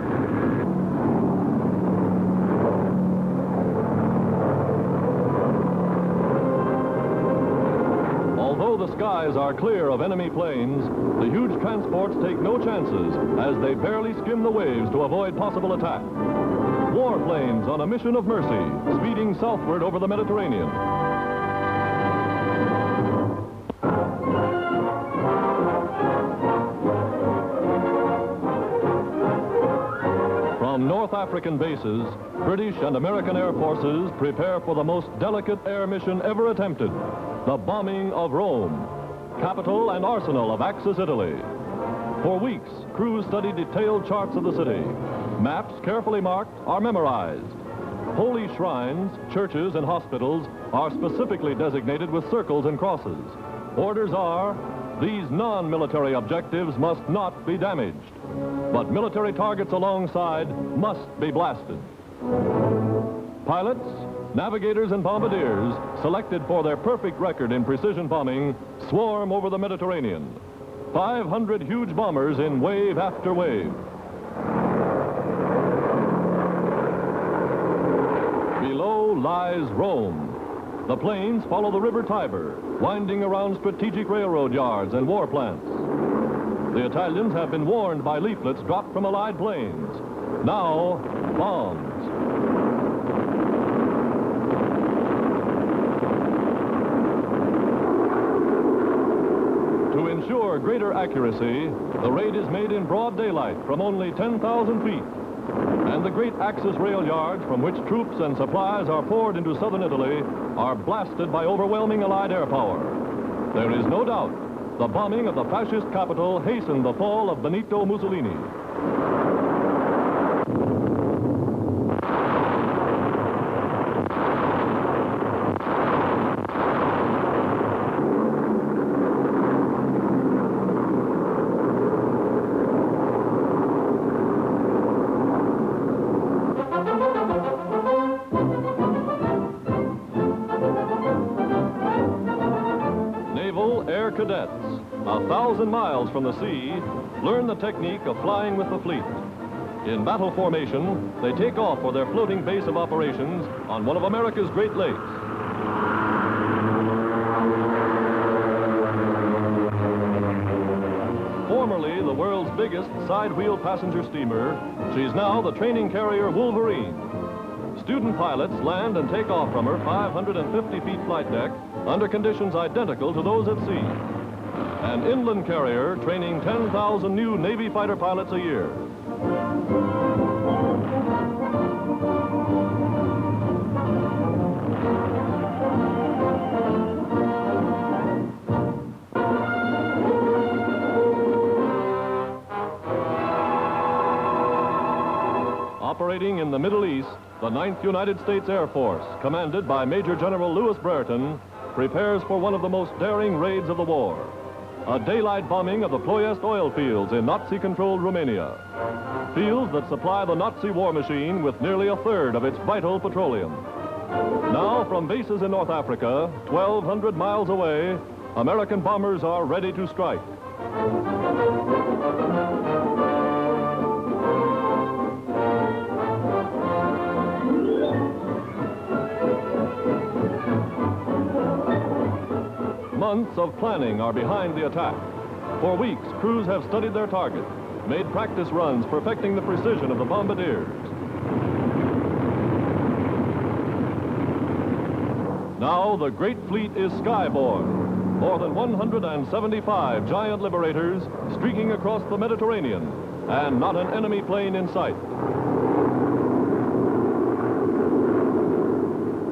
Although the skies are clear of enemy planes, the huge transports take no chances as they barely skim the waves to avoid possible attack. Warplanes on a mission of mercy, speeding southward over the Mediterranean. From North African bases, British and American air forces prepare for the most delicate air mission ever attempted, the bombing of Rome, capital and arsenal of Axis Italy. For weeks, crews study detailed charts of the city. Maps carefully marked are memorized. Holy shrines, churches, and hospitals are specifically designated with circles and crosses. Orders are, these non-military objectives must not be damaged, but military targets alongside must be blasted. Pilots, navigators, and bombardiers, selected for their perfect record in precision bombing, swarm over the Mediterranean. 500 huge bombers in wave after wave. Below lies Rome. The planes follow the river Tiber, winding around strategic railroad yards and war plants. The Italians have been warned by leaflets dropped from Allied planes. Now, bombs. To ensure greater accuracy, the raid is made in broad daylight from only 10,000 feet. And the great Axis rail yards from which troops and supplies are poured into southern Italy are blasted by overwhelming Allied air power. There is no doubt the bombing of the fascist capital hastened the fall of Benito Mussolini. Air cadets, 1,000 miles from the sea, learn the technique of flying with the fleet. In battle formation, they take off for their floating base of operations on one of America's Great Lakes. Formerly the world's biggest side-wheel passenger steamer, she's now the training carrier Wolverine. Student pilots land and take off from her 550 feet flight deck under conditions identical to those at sea. An inland carrier training 10,000 new Navy fighter pilots a year. Operating in the Middle East, the 9th United States Air Force, commanded by Major General Lewis Brereton, prepares for one of the most daring raids of the war. A daylight bombing of the Ploiest oil fields in Nazi-controlled Romania. Fields that supply the Nazi war machine with nearly a third of its vital petroleum. Now, from bases in North Africa, 1,200 miles away, American bombers are ready to strike. Months of planning are behind the attack. For weeks, crews have studied their target, made practice runs perfecting the precision of the bombardiers. Now the great fleet is skyborne. More than 175 giant liberators streaking across the Mediterranean, and not an enemy plane in sight.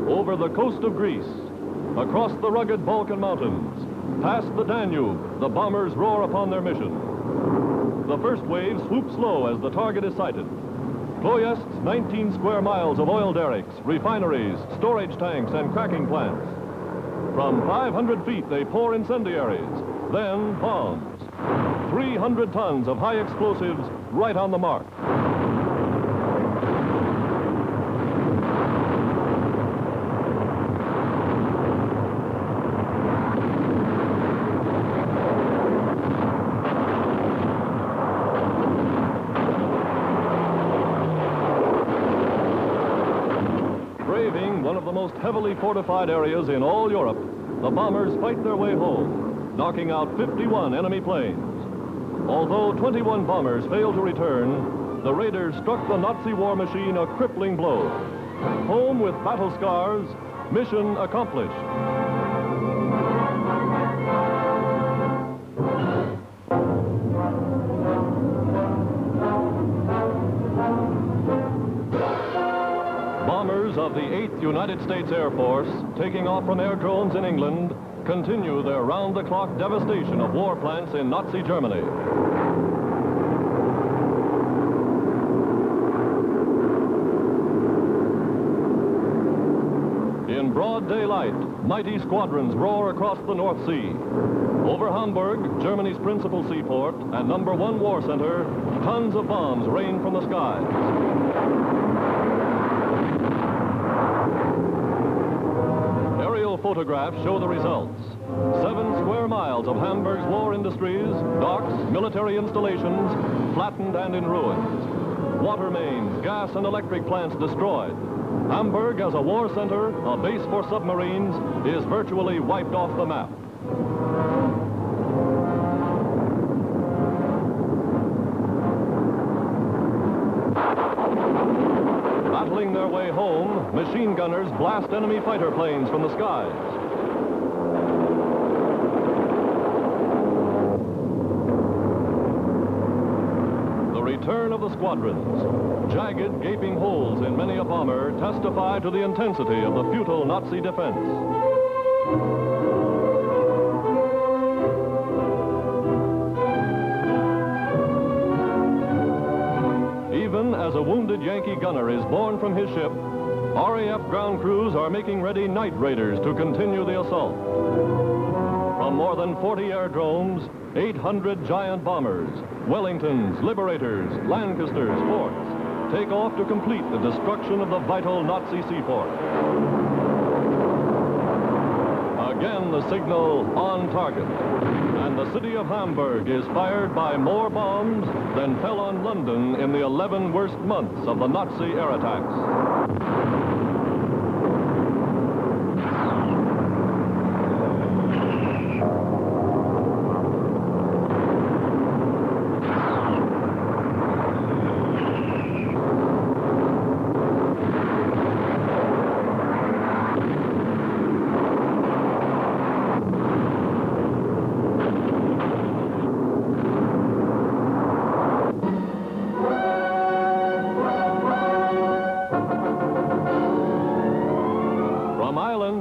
Over the coast of Greece, across the rugged Balkan mountains, past the Danube, the bombers roar upon their mission. The first wave swoops low as the target is sighted. Ploiest's 19 square miles of oil derricks, refineries, storage tanks, and cracking plants. From 500 feet, they pour incendiaries, then bombs. 300 tons of high explosives right on the mark. One of the most heavily fortified areas in all Europe, the bombers fight their way home, knocking out 51 enemy planes. Although 21 bombers failed to return, the raiders struck the Nazi war machine a crippling blow. Home with battle scars, mission accomplished. Bombers of the 8th United States Air Force, taking off from airdromes in England, continue their round-the-clock devastation of war plants in Nazi Germany. In broad daylight, mighty squadrons roar across the North Sea. Over Hamburg, Germany's principal seaport and #1 war center, tons of bombs rain from the skies. Photographs show the results. 7 square miles of Hamburg's war industries, docks, military installations, flattened and in ruins. Water mains, gas and electric plants destroyed. Hamburg as a war center, a base for submarines, is virtually wiped off the map. Battling their way home, machine gunners blast enemy fighter planes from the skies. The return of the squadrons. Jagged, gaping holes in many a bomber testify to the intensity of the futile Nazi defense. a wounded Yankee gunner is borne from his ship, RAF ground crews are making ready night raiders to continue the assault. From more than 40 aerodromes, 800 giant bombers, Wellingtons, Liberators, Lancasters, Forts, take off to complete the destruction of the vital Nazi seaport. Again, the signal on target. And the city of Hamburg is fired by more bombs than fell on London in the 11 worst months of the Nazi air attacks.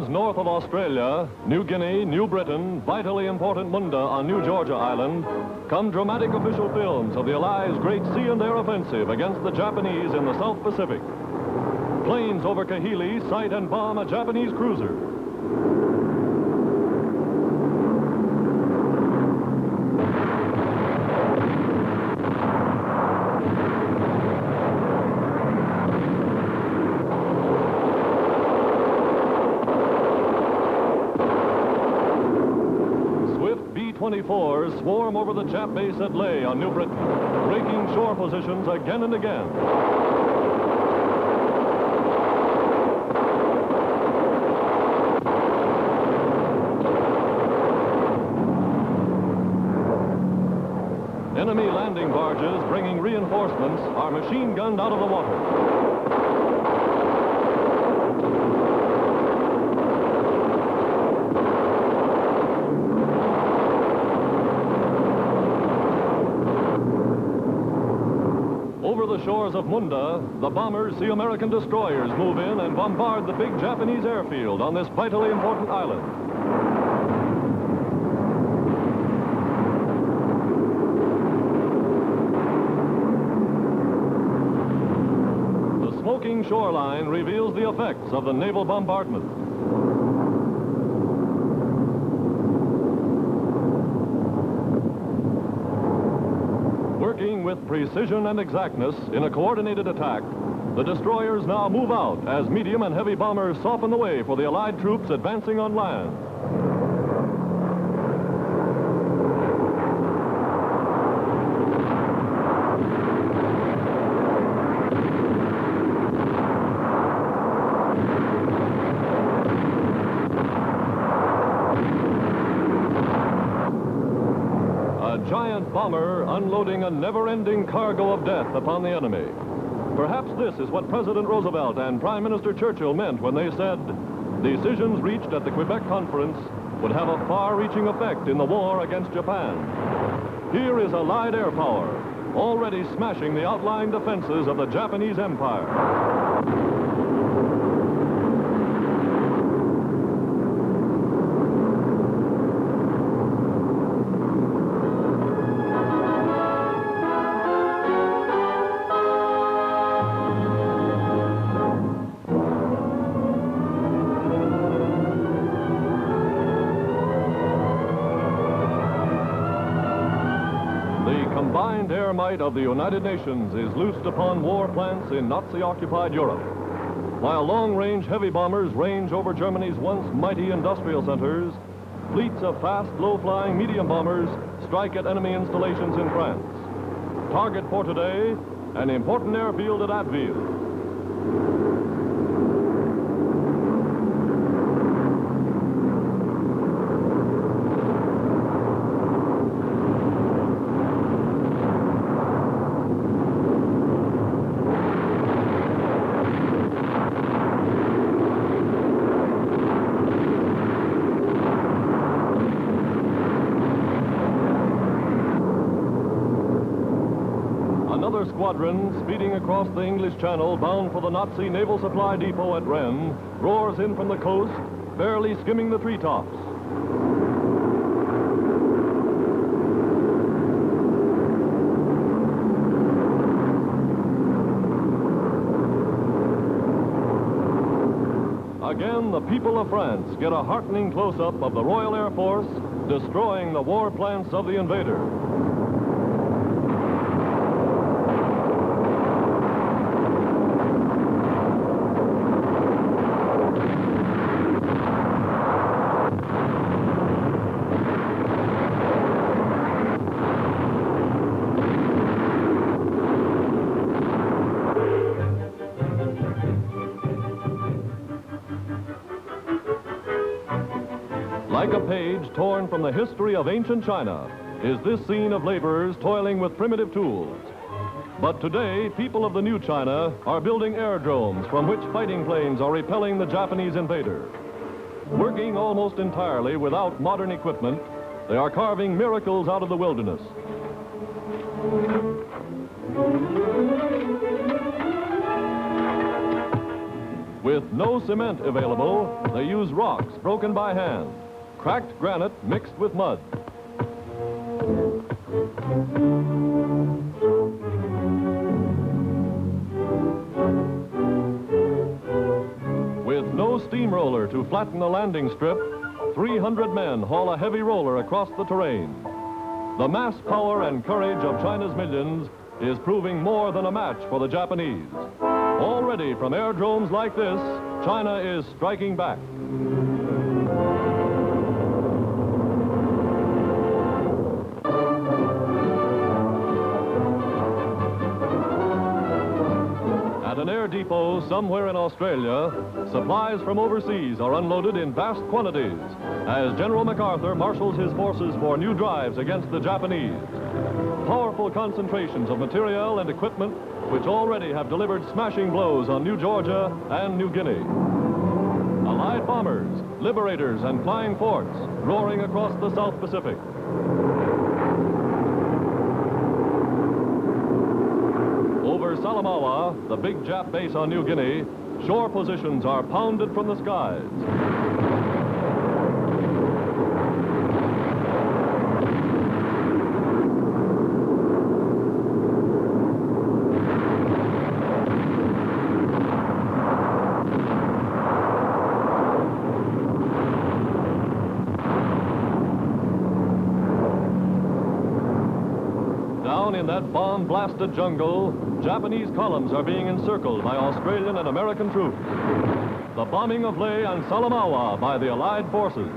North of Australia, New Guinea, New Britain, vitally important Munda on New Georgia Island, come dramatic official films of the Allies' great sea and air offensive against the Japanese in the South Pacific. Planes over Kahili sight and bomb a Japanese cruiser. B-24s swarm over the Jap base at Leh on New Britain, breaking shore positions again and again. Enemy landing barges bringing reinforcements are machine-gunned out of the water. Over the shores of Munda, the bombers see American destroyers move in and bombard the big Japanese airfield on this vitally important island. The smoking shoreline reveals the effects of the naval bombardment. Working with precision and exactness in a coordinated attack, the destroyers now move out as medium and heavy bombers soften the way for the Allied troops advancing on land. Giant bomber unloading a never-ending cargo of death upon the enemy. Perhaps this is what President Roosevelt and Prime Minister Churchill meant when they said decisions reached at the Quebec Conference would have a far-reaching effect in the war against Japan. Here is Allied air power, already smashing the outlying defenses of the Japanese Empire. Combined air might of the United Nations is loosed upon war plants in Nazi-occupied Europe. While long-range heavy bombers range over Germany's once mighty industrial centers, fleets of fast, low-flying medium bombers strike at enemy installations in France. Target for today, an important airfield at Aviation. Another squadron, speeding across the English Channel, bound for the Nazi Naval Supply Depot at Rennes, roars in from the coast, barely skimming the treetops. again, the people of France get a heartening close-up of the Royal Air Force destroying the war plants of the invader. Like a page torn from the history of ancient China is this scene of laborers toiling with primitive tools. But today, people of the new China are building aerodromes from which fighting planes are repelling the Japanese invader. Working almost entirely without modern equipment, they are carving miracles out of the wilderness. With no cement available, they use rocks broken by hand, cracked granite mixed with mud. With no steamroller to flatten the landing strip, 300 men haul a heavy roller across the terrain. The mass power and courage of China's millions is proving more than a match for the Japanese. Already from aerodromes like this, China is striking back. At an air depot somewhere in Australia, supplies from overseas are unloaded in vast quantities as General MacArthur marshals his forces for new drives against the Japanese. Powerful concentrations of material and equipment which already have delivered smashing blows on New Georgia and New Guinea. Allied bombers, liberators, and flying forts roaring across the South Pacific. Over Salamaua, the big Jap base on New Guinea, shore positions are pounded from the skies. Down in that bomb-blasted jungle, Japanese columns are being encircled by Australian and American troops. The bombing of Lae and Salamaua by the Allied forces.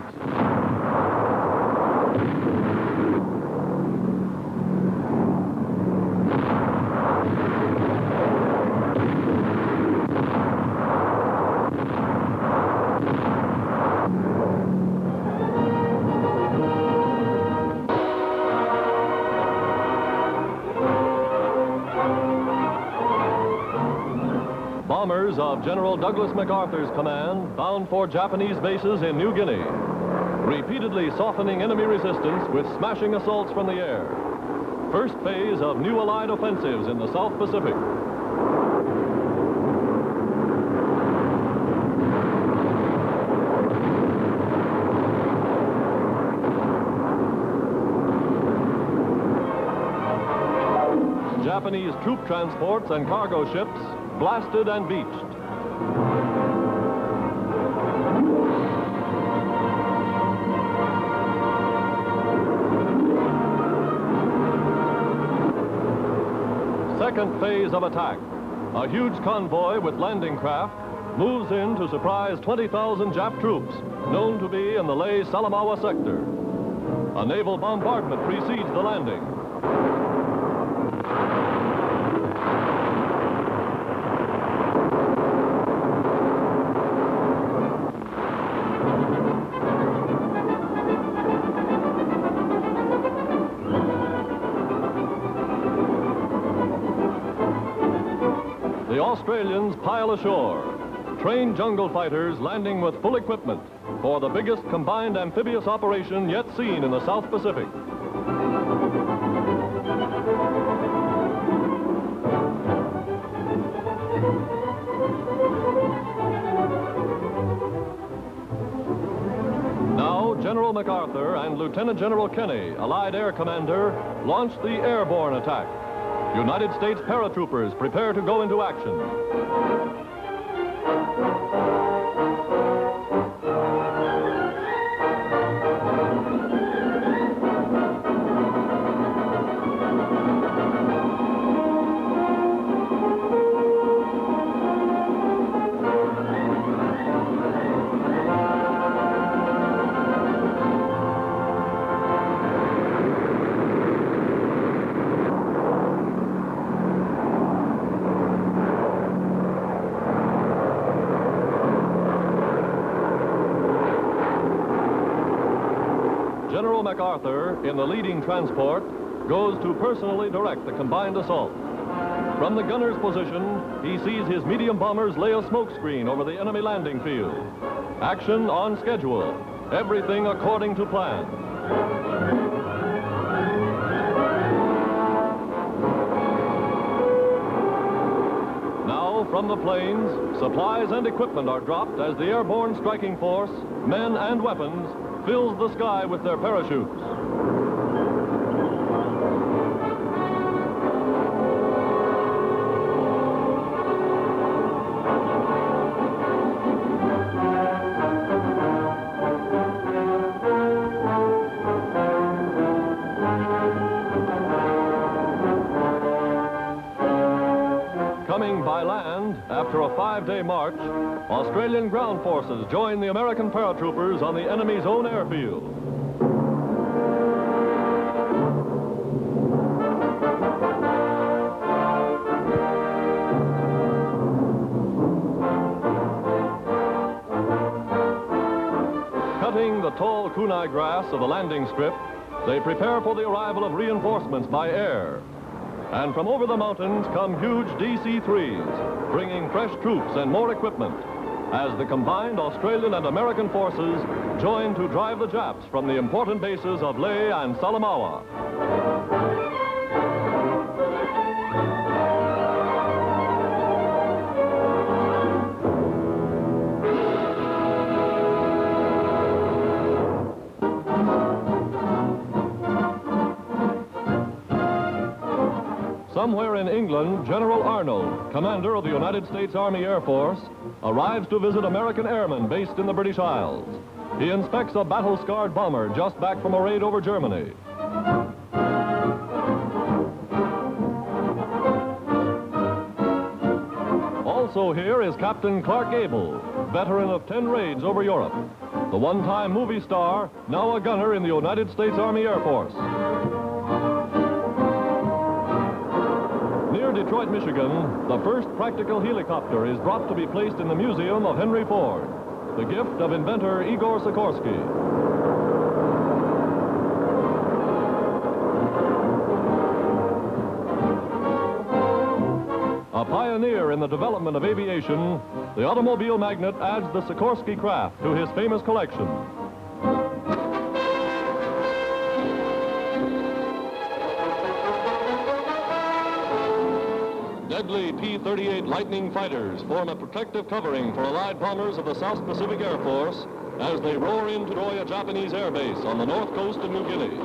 Bombers of General Douglas MacArthur's command bound for Japanese bases in New Guinea, repeatedly softening enemy resistance with smashing assaults from the air. First phase of new Allied offensives in the South Pacific. Japanese troop transports and cargo ships blasted and beached. Second phase of attack. A huge convoy with landing craft moves in to surprise 20,000 Jap troops known to be in the Lae-Salamaua sector. A naval bombardment precedes the landing. The Australians pile ashore, trained jungle fighters landing with full equipment for the biggest combined amphibious operation yet seen in the South Pacific. Now, General MacArthur and Lieutenant General Kenny, Allied Air Commander, launched the airborne attack. United States paratroopers prepare to go into action. General MacArthur, in the leading transport, goes to personally direct the combined assault. From the gunner's position, he sees his medium bombers lay a smoke screen over the enemy landing field. Action on schedule. Everything according to plan. Now, from the planes, supplies and equipment are dropped as the airborne striking force, men and weapons, fills the sky with their parachutes. Coming by land, after a 5-day march, Australian ground forces join the American paratroopers on the enemy's own airfield. Cutting the tall kunai grass of the landing strip, they prepare for the arrival of reinforcements by air. And from over the mountains come huge DC-3s, bringing fresh troops and more equipment, as the combined Australian and American forces join to drive the Japs from the important bases of Leh and Salamaua. Somewhere in England, General Arnold, commander of the United States Army Air Force, arrives to visit American airmen based in the British Isles. He inspects a battle-scarred bomber just back from a raid over Germany. Also here is Captain Clark Gable, veteran of 10 raids over Europe. The one-time movie star, now a gunner in the United States Army Air Force. Near Detroit, Michigan, the first practical helicopter is brought to be placed in the museum of Henry Ford, the gift of inventor Igor Sikorsky. A pioneer in the development of aviation, the automobile magnate adds the Sikorsky craft to his famous collection. Deadly P-38 Lightning fighters form a protective covering for Allied bombers of the South Pacific Air Force as they roar in to destroy a Japanese air base on the north coast of New Guinea.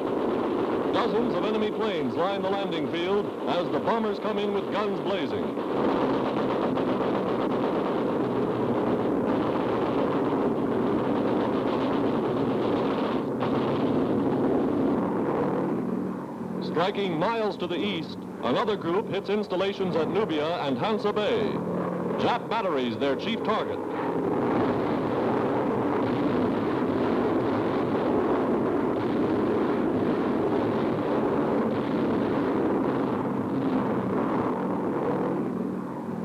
Dozens of enemy planes line the landing field as the bombers come in with guns blazing. Striking miles to the east, another group hits installations at Nubia and Hansa Bay. Jap batteries their chief target.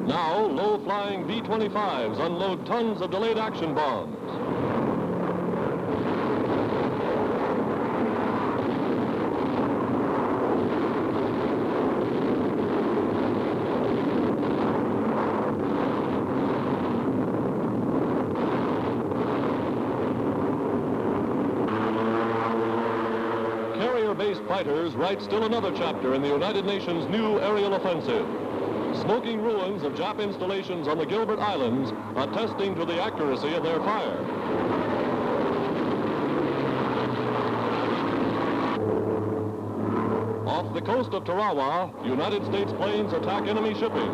Now, low-flying B-25s unload tons of delayed action bombs. Carrier-based fighters write still another chapter in the United Nations' new aerial offensive. Smoking ruins of Jap installations on the Gilbert Islands attesting to the accuracy of their fire. Off the coast of Tarawa, United States planes attack enemy shipping.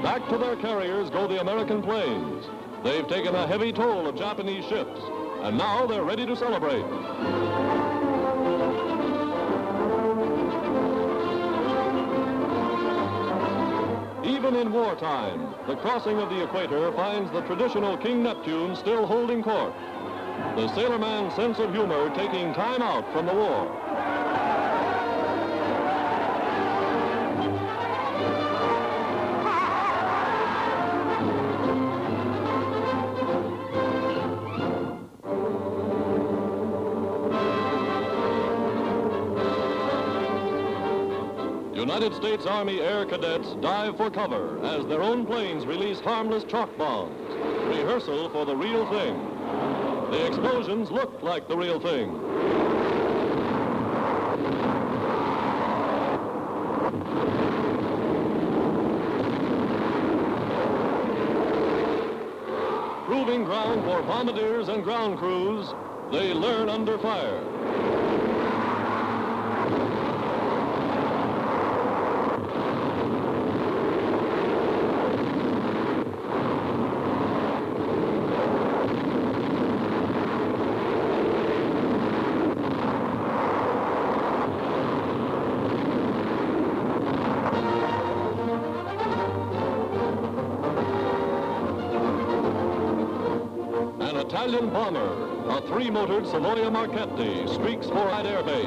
Back to their carriers go the American planes. They've taken a heavy toll of Japanese ships, and now they're ready to celebrate. Even in wartime, the crossing of the equator finds the traditional King Neptune still holding court. The sailorman's sense of humor taking time out from the war. United States Army Air Cadets dive for cover as their own planes release harmless chalk bombs. Rehearsal for the real thing. The explosions look like the real thing. Proving ground for bombardiers and ground crews, they learn under fire. Italian bomber, a three-motored Savoia Marchetti, streaks for Hyde Air Base.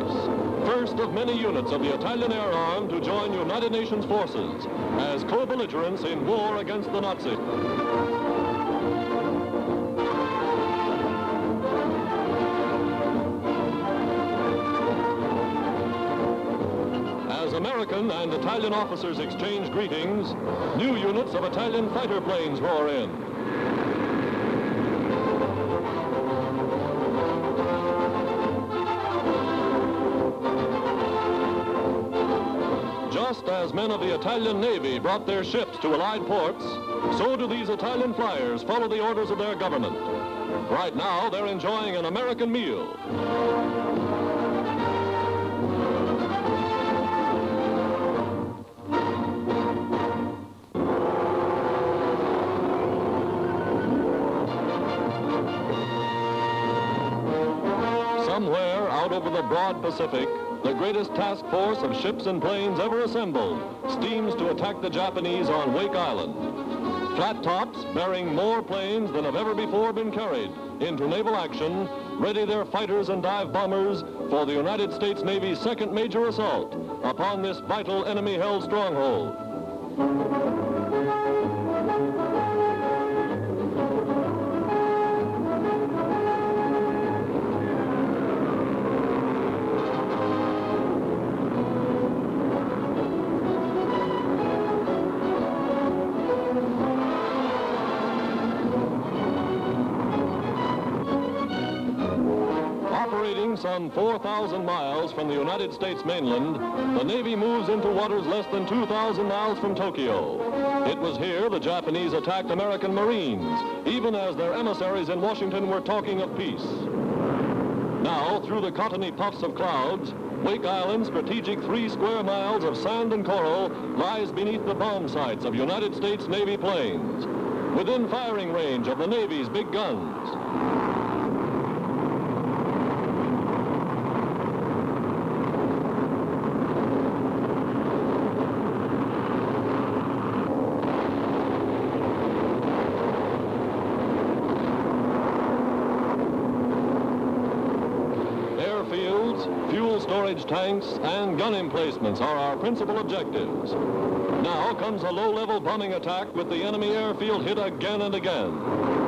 First of many units of the Italian Air Arm to join United Nations forces as co-belligerents in war against the Nazis. As American and Italian officers exchange greetings, new units of Italian fighter planes roar in. Just as men of the Italian Navy brought their ships to Allied ports, so do these Italian flyers follow the orders of their government. Right now, they're enjoying an American meal. Somewhere out over the broad Pacific, the greatest task force of ships and planes ever assembled steams to attack the Japanese on Wake Island. Flat tops, bearing more planes than have ever before been carried into naval action, ready their fighters and dive bombers for the United States Navy's second major assault upon this vital enemy-held stronghold. Operating some 4,000 miles from the United States mainland, the Navy moves into waters less than 2,000 miles from Tokyo. It was here the Japanese attacked American Marines, even as their emissaries in Washington were talking of peace. Now, through the cottony puffs of clouds, Wake Island's strategic 3 square miles of sand and coral lies beneath the bomb sights of United States Navy planes, within firing range of the Navy's big guns. Fuel storage tanks and gun emplacements are our principal objectives. Now comes a low-level bombing attack with the enemy airfield hit again and again.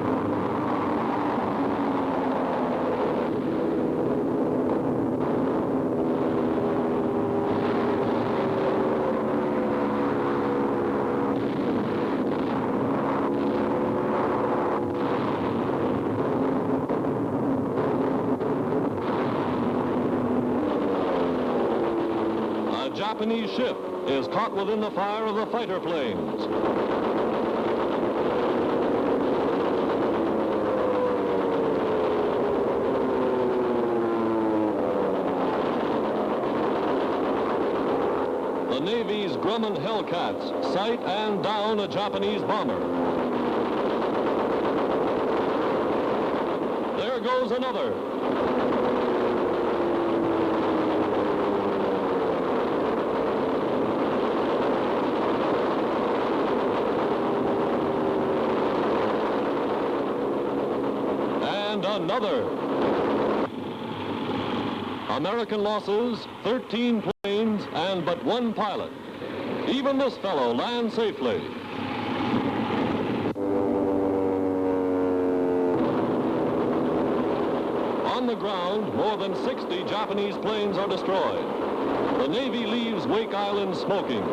Japanese ship is caught within the fire of the fighter planes. The Navy's Grumman Hellcats sight and down a Japanese bomber. There goes another. And another. American losses, 13 planes and but 1 pilot. Even this fellow lands safely. On the ground, more than 60 Japanese planes are destroyed. the Navy leaves Wake Island smoking.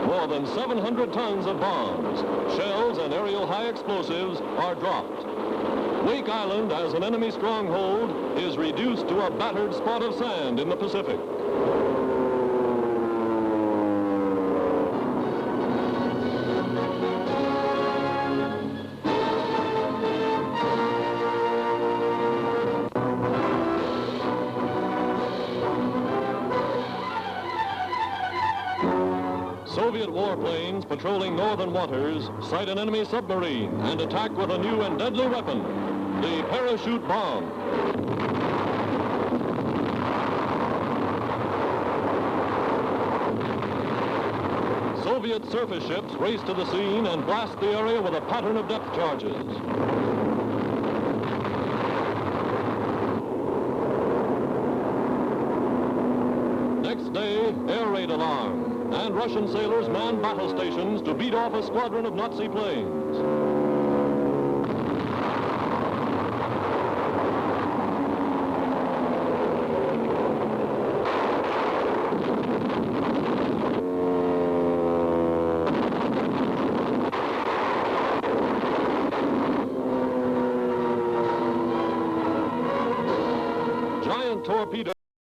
More than 700 tons of bombs, shells, and aerial high explosives are dropped. Wake Island, as an enemy stronghold, is reduced to a battered spot of sand in the Pacific. Soviet warplanes patrolling northern waters sight an enemy submarine and attack with a new and deadly weapon, the parachute bomb. Soviet surface ships race to the scene and blast the area with a pattern of depth charges. Next day, air raid alarm, and Russian sailors man battle stations to beat off a squadron of Nazi planes.